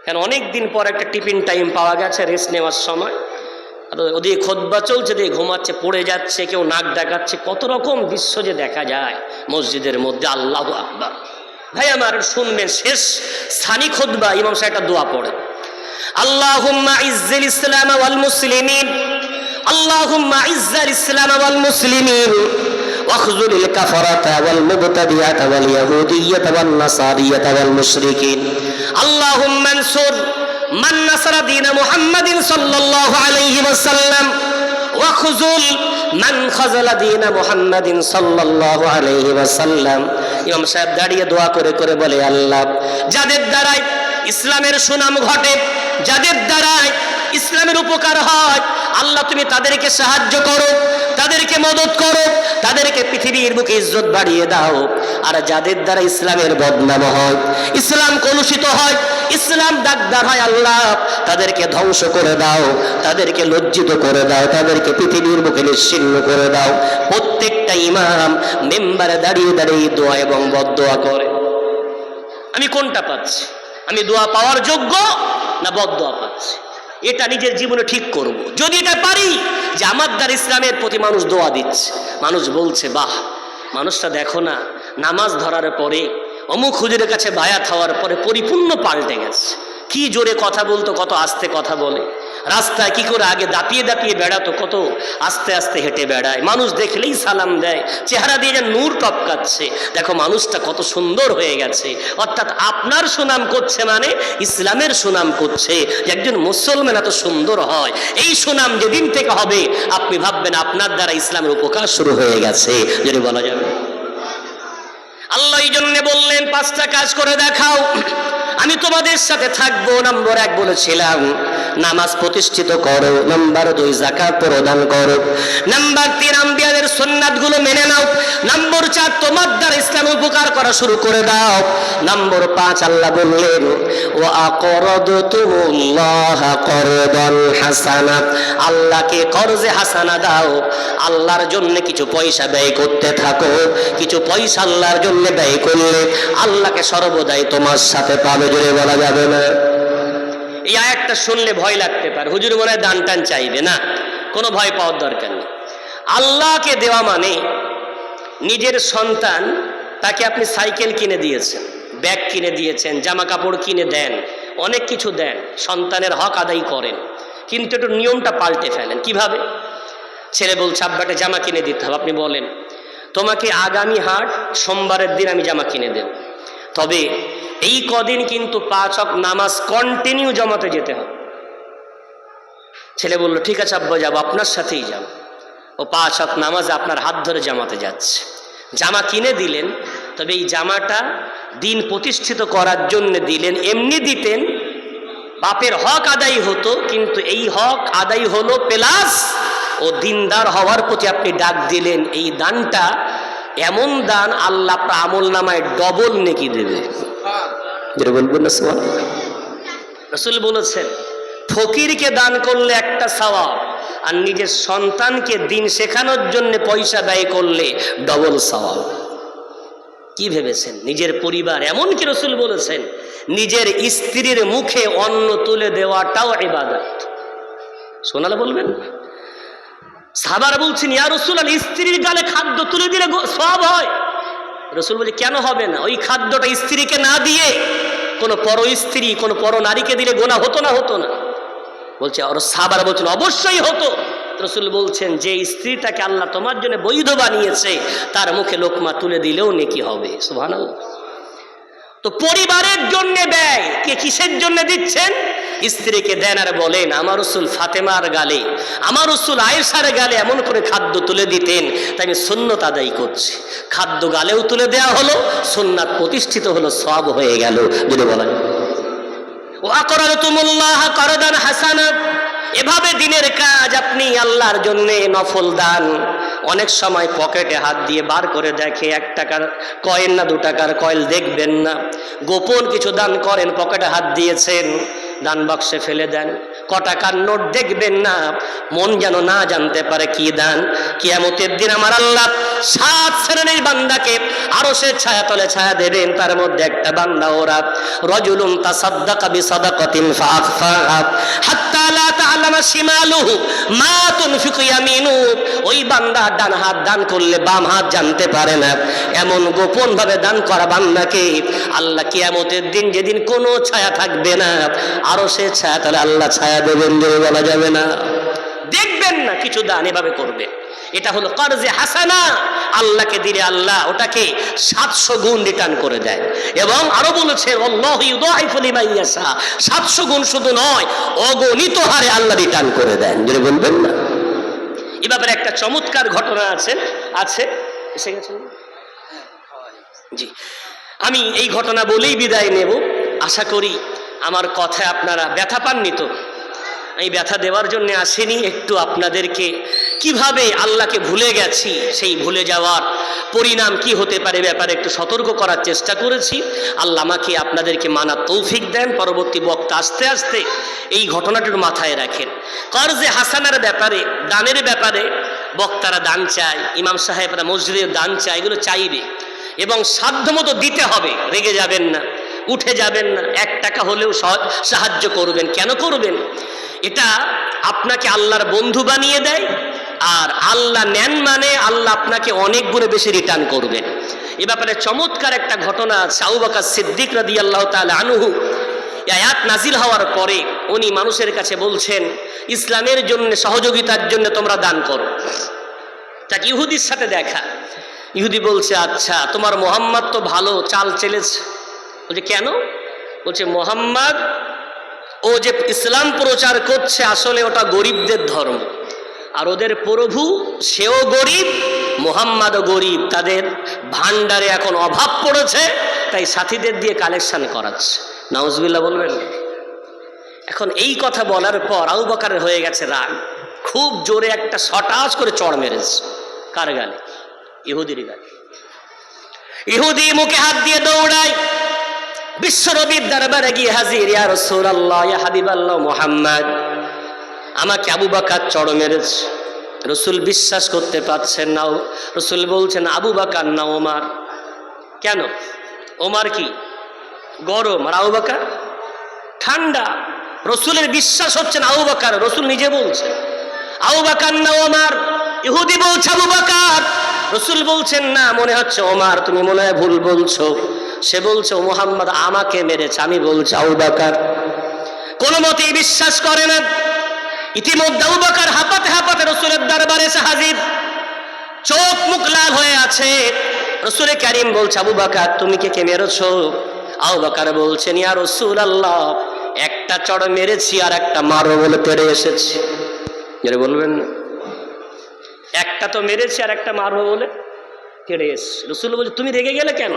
কেন অনেক দিন পর একটা টিফিন টাইম পাওয়া গেছে, রেস্ট নেওয়ার সময়। আর ওদিকে খুতবা চলছে, দিয়ে ঘুমাচ্ছে, পড়ে যাচ্ছে, কেউ নাক ডাকাচ্ছে, কত রকম দৃশ্য যে দেখা যায় মসজিদের মধ্যে। আল্লাহু আকবার। ভাই আমার শুনবেন, শেষ স্থানীয় খুতবা ইমাম সাহেব একটা দোয়া পড়ে, আল্লাহুম্মা ইজ্জিল ইসলাম ওয়াল মুসলিমিন, আল্লাহুম্মা ইজ্জিল ইসলাম ওয়াল মুসলিমিন ওয়াখযুলিল কাফারাতা ওয়াল মুবতাদিআতা ওয়াল ইয়াহুদিয়্যাতা ওয়ান নাসারিয়্যাতা ওয়াল মুশরিকিন, আল্লাহুম্মা আনসুর মান নাসারা দীন মুহাম্মাদিন সাল্লাল্লাহু আলাইহি ওয়াসাল্লাম ওয়াখযুল মান খাযালা দীন মুহাম্মাদিন সাল্লাল্লাহু আলাইহি ওয়াসাল্লাম। ইমাম সাহেব দাঁড়িয়ে দোয়া করে করে বলে, আল্লাহ যাদের দ্বারাই ইসলামের সুনাম ঘটে, যাদের দ্বারাই ইসলামের উপকার হয়, আল্লাহ তুমি তাদেরকে সাহায্য করো, তাদেরকে মদত করো, তাদেরকে পৃথিবীর বুকে ইজ্জত বাড়িয়ে দাও। আর যাদের দ্বারা ইসলামের বদনাম হয়, ইসলাম কলুষিত হয়, ইসলাম দাগদার হয়, আল্লাহ তাদেরকে ধ্বংস করে দাও, তাদেরকে লজ্জিত করে দাও, তাদেরকে পৃথিবীর বুকে নিশ্চিহ্ন করে দাও। প্রত্যেকটা ইমাম মেম্বারে দাঁড়িয়ে দাঁড়িয়ে দোয়া এবং বদদোয়া করে। আমি কোনটা পাচ্ছি? আমি দোয়া পাওয়ার যোগ্য না বদদোয়া পাচ্ছি? এটা নিজের জীবনে ঠিক করব। যদি এটা পারি যে আমার দ্বারা ইসলামের প্রতি মানুষ দোয়া দিচ্ছে, মানুষ বলছে বাহ, মানুষটা দেখো না, নামাজ ধরার পরে অমুক হুজুরের কাছে বায়াত হওয়ার পরে পরিপূর্ণ পাল্টে গেছে, কি জোরে কথা বলতো, কত আস্তে কথা বলে, রাস্তায় কি করে আগে দাপিয়ে দাপিয়ে বেড়াতো, কত আস্তে আস্তে হেঁটে বেড়ায়, মানুষ দেখলেই সালাম দেয়, চেহারা দিয়ে যেন নূর টপকাচ্ছে, দেখো মানুষটা কত সুন্দর হয়ে গেছে। অর্থাৎ আপনার সুনাম করছে মানে ইসলামের সুনাম করছে, যে একজন মুসলমান এত সুন্দর হয়। এই সুনাম যেদিন থেকে হবে আপনি ভাববেন আপনার দ্বারা ইসলামের উপকার শুরু হয়ে গেছে, যদি বলা যাবে। আল্লাহ এই জন্য বললেন 5টা কাজ করে দেখাও, আমি তোমাদের সাথে থাকবো। নম্বর 1 বলেছিলাম নামাজ প্রতিষ্ঠিত করো, নাম্বার 2 যাকাত প্রদান করো, নাম্বার 3 আম্বিয়াদের সুন্নাত গুলো মেনে নাও, নম্বর 4 তোমার দ্বারা ইসলাম উপকার করা শুরু করে দাও, নম্বর 5 আল্লাহ বললেন ওয়া আকরাদতুল্লাহ করদান হাসানা, আল্লাহকে কর্জে হাসানা দাও, আল্লাহর জন্য কিছু পয়সা ব্যয় করতে থাকো, কিছু পয়সা আল্লাহর জন্য ব্যয় করলে আল্লাহকে সর্বদাই তোমার সাথে পাবে, জোরে বলা যাবে না। এই আয়াতটা শুনলে ভয় লাগতে পারে, হুজুর মনে হয় দান টান চাইবে, না, কোনো ভয় পাওয়ার দরকার নেই। আল্লাহকে দেওয়া মানে নিজের সন্তান, তাকে আপনি সাইকেল কিনে দিয়েছেন, ব্যাগ কিনে দিয়েছেন, জামা কাপড় কিনে দেন, অনেক কিছু দেন, সন্তানের হক আদায় করেন, কিন্তু একটু নিয়মটা পাল্টে ফেলেন। কিভাবে? ছেলে বলছে আব্বাকে জামা কিনে দিতে হবে, আপনি বলেন তোমাকে আগামী হাট সোমবারের দিন আমি জামা কিনে দেব, তবে এই কদিন কিন্তু 5 ওয়াক্ত নামাজ কন্টিনিউ জামাতে যেতে হবে। ছেলে বলল ঠিক আছে আব্বা যাবো, আপনার সাথেই যাব। ও 5 ওয়াক্ত নামাজে আপনার হাত ধরে জামাতে যাচ্ছে, জামা কিনে দিলেন, তবে এই জামাটা দিন প্রতিষ্ঠিত করার জন্য দিলেন, এমনি দিতেন বাপের হক আদায় হতো, কিন্তু এই হক আদায় হলো প্লাস ও দিনদার হওয়ার প্রতি আপনি ডাক দিলেন। এই দানটা এমন দান আল্লাহ আপনার আমল নামায় ডবল নেকি দেবে, যেটা বলবেন না সুবহানাল্লাহ। রাসূল বলেছেন ফকিরকে দান করলে একটা সওয়াব, আর নিজের সন্তানকে দিন শেখানোর জন্য পয়সা ব্যয় করলে ডবল সওয়াব। কি ভেবেছেন? নিজের পরিবার, এমনকি রাসূল বলেছেন নিজের স্ত্রীর মুখে অন্ন তুলে দেওয়াটাও ইবাদত। শোনালে বলবেন, সাহাবারা বলছেন ইয়া রাসূলুল্লাহ, স্ত্রীর গালে খাদ্য তুলে দিলে সওয়াব হয়? রাসূল বলে কেন হবে না? ওই খাদ্যটা স্ত্রীকে না দিয়ে কোনো পর স্ত্রী, কোনো পর নারীকে দিলে গুনাহ হতো না? হতো না? বলছে, আর সাহাবারা বলছেন অবশ্যই হতো। রাসূল বলছেন যে স্ত্রীটাকে আল্লাহ তোমার জন্য বৈধ বানিয়েছে তার মুখে লোকমা তুলে দিলেও নেকি হবে। সুবহানাল্লাহ। তো পরিবারের জন্য ব্যয়, কে কিসের জন্য দিচ্ছেন? স্ত্রীকে দেন আর বলেন আমার রাসূল ফাতেমার গালে, আমার রাসূল আয়েশার গালে এমন করে খাদ্য তুলে দিতেন, তাই আমি সুন্নত আদায় করছি। খাদ্য গালেও তুলে দেওয়া হলো, সুন্নাত প্রতিষ্ঠিত হলো, সওয়াব হয়ে গেল, যদি বলেন ওয়া আকরাতুমুল্লাহ করদান হাসানা। এভাবে দিনের কাজ আপনি আল্লাহর জন্য নফল দান, অনেক সময় পকেটে হাত দিয়ে বার করে দেখে 1 টাকার কয়েন না 2 টাকার কয়েন দেখবেন না, গোপন কিছু দান করেন, পকেটে হাত দিয়েছেন, দান বাক্সে ফেলে দেন, টাকার নোট দেখবেন না, মন যেন না জানতে পারে কি দান। কিয়ামতের দিন আমার আল্লাহ 7 শ্রেণীর বান্দাকে আরশের ছায়াতলে ছায়া দেবেন। তার মধ্যে একটা বান্দা ওরা রাজুলুন তাসাদদাকা বিসাদাকাতিন ফাআখফাহা হাত্তা লা তা'লামা শিমালুহু মা তুনফিকু ইয়ামিনুহু। ওই বান্দা ডান হাত দান করলে বাম হাত জানতে পারে না, এমন গোপন ভাবে দান করা বান্দাকে আল্লাহ কিয়ামতের দিন, যেদিন কোনো ছায়া থাকবে না, আরশের ছায়াতলে আল্লাহ ছায়া দেবেন, দেবে বলা যাবে না। দেখবেন না কিছু দান এভাবে করবে, এটা হলো কারজে হাসানা। আল্লাহকে দিলে আল্লাহ ওটাকে 700 গুণ রিটার্ন করে দেয়। এবং আরো বলেছে আল্লাহু ইউদাইফু লিমান ইয়াশা, 700 গুণ শুধু নয়, অগণিত হারে আল্লাহ রিটার্ন করে দেন। যদি বলবেন না, এ ব্যাপারে একটা চমৎকার ঘটনা আছে এসে গেছে জি। আমি এই ঘটনা বলেই বিদায় নেব। আশা করি আমার কথায় আপনারা ব্যথা পাননি তো। আমি ব্যথা দেওয়ার জন্য আসিনি, একটু আপনাদেরকে কিভাবে আল্লাহকে ভুলে গেছি, সেই ভুলে যাওয়ার পরিণাম কি হতে পারে ব্যাপারে একটু সতর্ক করার চেষ্টা করেছি। আল্লাহ আমাকে আপনাদেরকে মানার তৌফিক দেন। পরবর্তী বক্তা আস্তে আস্তে এই ঘটনাটা একটু মাথায় রাখেন। কর্জে হাসানার ব্যাপারে, দানের ব্যাপারে বক্তারা দান চায়, ইমাম সাহেবরা মসজিদে দান চায়, এগুলো চাইবে এবং সাধ্যমতো দিতে হবে। রেগে যাবেন না, উঠে যাবেন না, 1 টাকা হলেও সাহায্য করবেন। কেন করবেন? এটা আপনাকে আল্লাহর বন্ধু বানিয়ে দেয়, আর আল্লাহ নেন মানে আল্লাহ আপনাকে অনেক গুণে বেশি রিটার্ন করবেন। এ ব্যাপারে চমৎকার একটা ঘটনা আছে। আবু বকর সিদ্দিক রাদিয়াল্লাহু তাআলা আনহু, আয়াত নাজিল হওয়ার পরে উনি মানুষের কাছে বলছেন, ইসলামের জন্য, সহযোগিতার জন্য তোমরা দান করো। তাকে ইহুদির সাথে দেখা। ইহুদি বলছে, আচ্ছা তোমার মোহাম্মদ তো ভালো চাল চেলেছে। বলছে কেন? বলছে মোহাম্মদ ও যে ইসলাম প্রচার করছে আসলে ওটা গরিবদের ধর্ম, আর ওদের প্রভু সেও গরিব, মোহাম্মদও গরিব, তাদের ভান্ডারে এখন অভাব পড়েছে, তাই সাথীদের দিয়ে কালেকশন করাচ্ছে। নাউজুবিল্লাহ বলবেন। এখন এই কথা বলার পর আবু বকরের হয়ে গেছে রাগ, খুব জোরে একটা সটাস করে চড় মেরেছে। কার গালে? ইহুদির গালে। ইহুদি মুখে হাত দিয়ে দৌড়ায়, বিশ্বনবীর দরবারে গিয়ে হাজির, ইয়া রাসূলুল্লাহ, ইয়া হাবিবাল্লাহ মুহাম্মদ, আমাকে আবু বকর চড় মেরেছে। রাসূল বিশ্বাস করতে পারছেন না। রাসূল বলছেন, আবু বকর না ওমর। কেন? ওমর কি গরম আর আবু বকর ঠান্ডা। রাসূলের বিশ্বাস হচ্ছে না আবু বকর, রাসূল নিজে বলছেন আবু বকর না ওমর। ইহুদি বলছে আবু বকর, রাসূল বলছেন না, মনে হচ্ছে ওমর, তুমি মনে হয় ভুল বলছো। সে বলছে ও মুহাম্মদ আমাকে মেরেছে, আমি বলছি আবু বকর। কোনো মতেই বিশ্বাস করে না। ইতিমধ্যে আবু বকর হাঁপাতে হাঁপাতে রাসূলের দরবারে এসে হাজির, চোখ মুখ লাল হয়ে আছে। রাসূল কারীম বলছে, আবু বকর তুমি কে মেরেছো? আবু বকর বলছেন, ইয়া রাসূলুল্লাহ, একটা চড় মেরেছি আর একটা মারো বলে তেড়ে এসেছি। যারা বলবেন না, একটা তো মেরেছি আর একটা মারো বলে তেড়ে এসেছি। রাসূল বলছে, তুমি রেগে গেলে কেন?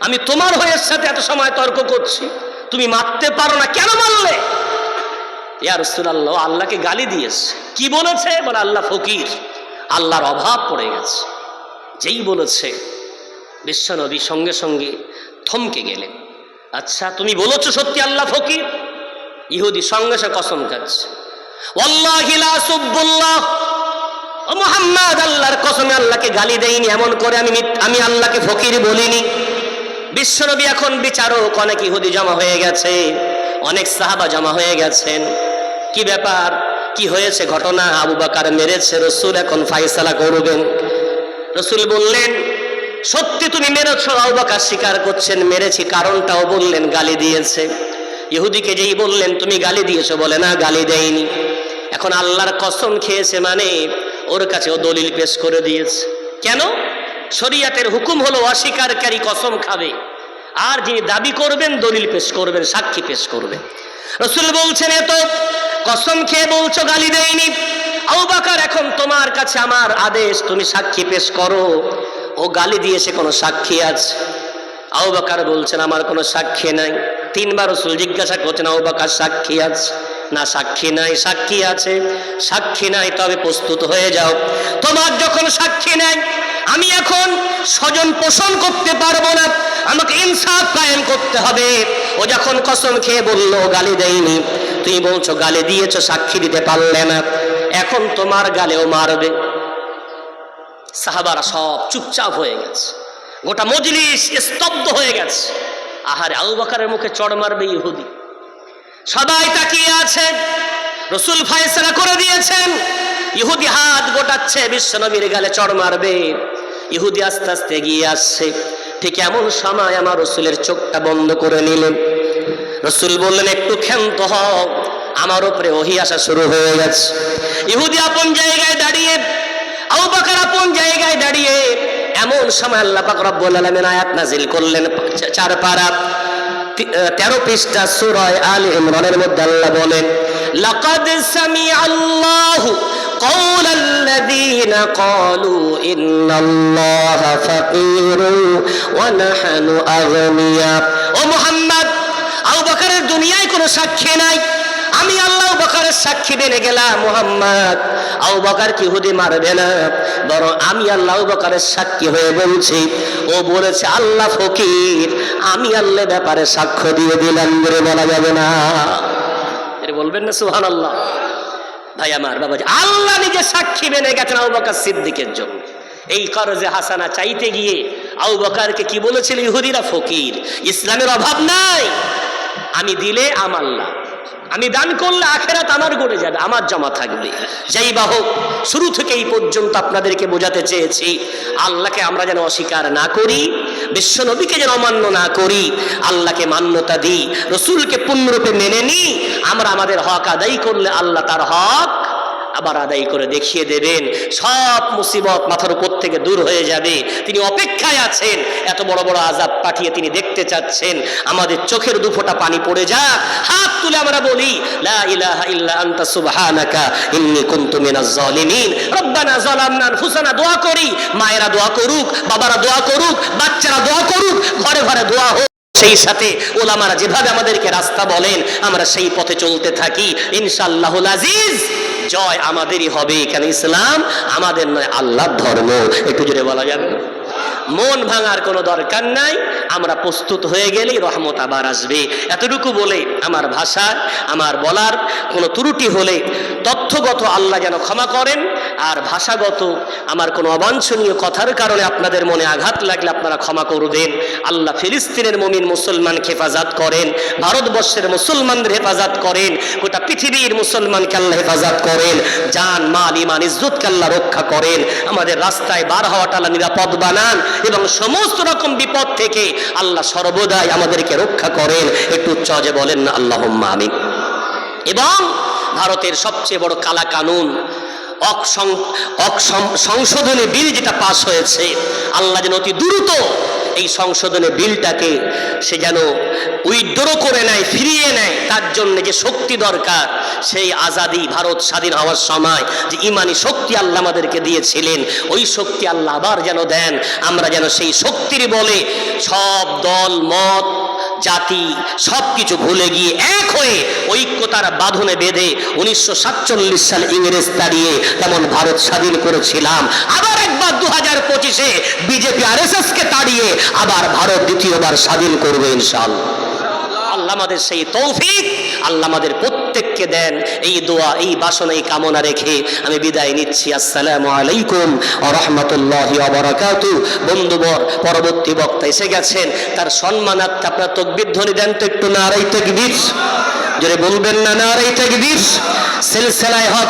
আমি তোমার হয়ের সাথে এত সময় তর্ক করছি, তুমি মারতে পারো না, কেন মারলে? ইয়া রাসূলুল্লাহ, আল্লাহকে গালি দিয়েছে। কি বলেছে? বলে আল্লাহ ফকির, আল্লাহর অভাব পড়ে গেছে। যেই বলেছে বিশ্বনবী সঙ্গে সঙ্গে থমকে গেলেন। আচ্ছা তুমি বলেছো সত্যি আল্লাহ ফকির? ইহুদি সঙ্গে সঙ্গে কসম খাচ্ছে, ওয়াল্লাহি লা সুবুল্লাহ, ও মুহাম্মদ আল্লাহর কসমে আল্লাহকে গালি দেইনি, এমন করে আমি আল্লাহকে ফকির বলিনি। বিশ্বনবী এখন বিচারক, অনেক ইহুদি জমা হয়ে গেছে, অনেক সাহাবা জমা হয়ে গেছেন। কি ব্যাপার, কি হয়েছে ঘটনা? আবু বকর মেরেছে, রাসূল এখন ফয়সালা করবেন। রাসূল বললেন, সত্যি তুমি মেরেছো? আবু বকর স্বীকার করছেন মেরেছি, কারণটাও বললেন, গালি দিয়েছে। ইহুদিকে যেই বললেন তুমি গালি দিয়েছো, বলে না গালি দেয়নি। এখন আল্লাহর কসম খেয়েছে মানে ওর কাছে ও দলিল পেশ করে দিয়েছে। কেন? শরীয়তের হুকুম হলো অস্বীকারী কসম খাবে, আর যিনি দাবি করবেন দলিল পেশ করবেন, সাক্ষী পেশ করবেন। রাসূল বলছেন, এত কসম খেয়ে বলছো গালি দেয়নি। আবু বকর এখন তোমার কাছে আমার আদেশ, তুমি সাক্ষী পেশ করো। ও গালি দিয়েছে, কোনো সাক্ষী আছে? আবু বকর বলছেন আমার কোনো সাক্ষী নাই। 3 বার রাসূল জিজ্ঞাসা করছেন, আবু বকর সাক্ষী আছে? না সাক্ষী নাই। সাক্ষী আছে? সাক্ষী নাই, তবে প্রস্তুত হয়ে যাও। তোমার যখন সাক্ষী নাই, আমি এখন স্বজন পোষণ করতে পারবো না, আমাকে ইনসাফ কায়েম করতে হবে। ও যখন কসম খেয়ে বলল গালি দেয়নি, তুমি বলছো গালে দিয়েছো, সাক্ষী দিতে পারলে না, এখন তোমার গালেও মারবে। সাহাবারা সব চুপচাপ হয়ে গেছে, গোটা মজলিস স্তব্ধ হয়ে গেছে। আহারে, আবু বকরের মুখে চড় মারবে ইহুদি। সবাই তাকিয়ে আছে, রাসূল ফয়সালা করে দিয়েছেন, ইহুদি হাত গোটাচ্ছে বিশ্বনবীর গালে চড় মারবে। ইহুদি আস্তে আস্তে এগিয়ে আসছে, ঠিক এমন সময় আমার রাসূলের চোখটা বন্ধ করে নিলেন। রাসূল বললেন, একটু ক্ষান্ত হও, আমার উপরে ওহী আসা শুরু হয়ে গেছে। ইহুদি আপন জায়গায় দাঁড়িয়ে, আবু বকর আপন জায়গায় দাঁড়িয়ে। এমন সময় আল্লাহ পাক রব্বুল আলামিন আয়াত নাযিল করলেন, 4 পারা 13 পৃষ্ঠা সূরা আলে ইমরানের মধ্যে আল্লাহ বলেন, লাকাদ সামিআল্লাহু কাওলাল্লাযীনা ক্বালু ইন্নাল্লাহা ফাকীরুন ওয়া নাহনু আগনিয়া। ও মুহাম্মদ, আবু বকরের দুনিয়ায় কোনো সাক্ষী নাই, আমি আল্লাহ আবু বকরের সাক্ষী বেনে গেলাম। মুহাম্মদ, আবু বকর কি ইহুদি মারবে না, বরং আমি আল্লাহ আবু বকরের সাক্ষী হয়ে বলছি, ও বলেছে আল্লাহ ফকির, আমি আল্লাহ ব্যাপারে সাক্ষ্য দিয়ে দিলাম, বলে বলা যাবে না। এর বলবেন না সুবহানাল্লাহ? ভাই আমার, বাবাজি, আল্লাহ নিজে সাক্ষী বেনে গেছেন আবু বকর সিদ্দিকের জন্য। এই করজে হাসানা চাইতে গিয়ে আবু বকরকে কি বলেছিল ইহুদিরা? ফকির, ইসলামের অভাব নাই, আমি দিলে আমার লাভ, আমি দান করলে আখেরাত আমার গড়ে যাবে, আমার জমা থাকবে। যাই বা হোক, শুরু থেকে এই পর্যন্ত আপনাদেরকে বোঝাতে চেয়েছি, আল্লাহকে আমরা যেন অস্বীকার না করি, বিশ্ব নবীকে যেন অমান্য না করি, আল্লাহকে মান্যতা দিই, রসুলকে পূর্ণরূপে মেনে নিই। আমরা আমাদের হক আদায় করলে আল্লাহ তার হক আবার আদায় করে দেখিয়ে দেবেন, সব মুসিবত মাথার উপর থেকে দূর হয়ে যাবে। তিনি অপেক্ষায় আছেন, এত বড় বড় আযাব পাঠিয়ে তিনি দেখতে চাচ্ছেন আমাদের চোখের দুফোঁটা পানি পড়ে যাক। হাত তুলে আমরা বলি, লা ইলাহা ইল্লা আনতা সুবহানাকা ইন্নী কুনতু মিনাজ জালিমিন। রব্বানা যালামনা আনফুসানা, দোয়া করি, মায়েরা দোয়া করুক, বাবারা দোয়া করুক, বাচ্চারা দোয়া করুক, ঘরে ঘরে দোয়া হোক। সেই সাথে ওলামারা যেভাবে আমাদেরকে রাস্তা বলেন, আমরা সেই পথে চলতে থাকি, ইনশাআল্লাহুল আজিজ জয় আমাদেরই হবে। কেন? ইসলাম আমাদের নয়, আল্লাহর ধর্ম। একটু জোরে বলা যাবে? মন ভাঙার কোনো দরকার নাই, আমরা প্রস্তুত হয়ে গেলেই রহমত আবার আসবে। এতটুকু বলে আমার ভাষা, আমার বলার কোনো ত্রুটি হলে তথ্যগত আল্লাহ যেন ক্ষমা করেন, আর ভাষাগত আমার কোনো অবাঞ্ছনীয় কথার কারণে আপনাদের মনে আঘাত লাগলে আপনারা ক্ষমা করবেন। আল্লাহ ফিলিস্তিনের মুমিন মুসলমানকে হেফাজত করেন, ভারতবর্ষের মুসলমানদের হেফাজত করেন, গোটা পৃথিবীর মুসলমানকে আল্লাহ হেফাজত করেন, জান মাল ইমান ইজ্জতকে আল্লাহ রক্ষা করেন, আমাদের রাস্তায় বার হওয়াটা আল্লাহ নিরাপদ বানান, এবং সমস্ত রকম বিপদ থেকে আল্লাহ সর্বদাই আমাদেরকে রক্ষা করেন। একটু উচ্চ আওয়াজে বলেন না আল্লাহুম্মা আমিন। এবং ভারতের সবচেয়ে বড় কালা কানুন সংশোধনী বিল যেটা পাস হয়েছে, আল্লাহ যেন অতি দ্রুত এই সংশোধনী বিলটাকে সে যেন উইথড্র করে নেয়, ফিরিয়ে নেয়। তার জন্য যে শক্তি দরকার, সেই আজাদি, ভারত স্বাধীন হওয়ার সময় যে ইমানি শক্তি আল্লাহ আমাদেরকে দিয়েছিলেন, ওই শক্তি আল্লাহ আবার যেন দেন। আমরা যেন সেই শক্তির বলে সব দল মত জাতি সবকিছু ভুলে গিয়ে এক হয়ে ঐক্যতার বাঁধনে বেঁধে 1947 সাল ইংরেজ তাড়িয়ে যেমন ভারত স্বাধীন করেছিলাম, আবার একবার 2025-এ বিজেপি RSS কে তাড়িয়ে আবার ভারত দ্বিতীয়বার স্বাধীন করবে ইনশাআল্লাহ। আল্লাহ আমাদের সেই তৌফিক আল্লাহ আমাদের প্রত্যেককে দেন। এই দোয়া, এই বাসনা, এই কামনা রেখে আমি বিদায় নিচ্ছি। আসসালামু আলাইকুম ওয়া রাহমাতুল্লাহি ওয়া বারাকাতুহু। বন্ধুবর, পরবর্তী বক্তা এসে গেছেন, তার সম্মানার্থে আপনারা তাকবীর ধ্বনি দেন তো একটু, নারায়ে তাকবীর। জোরে বলবেন না নারায়ে তাকবীর। সিলসিলায়ে হক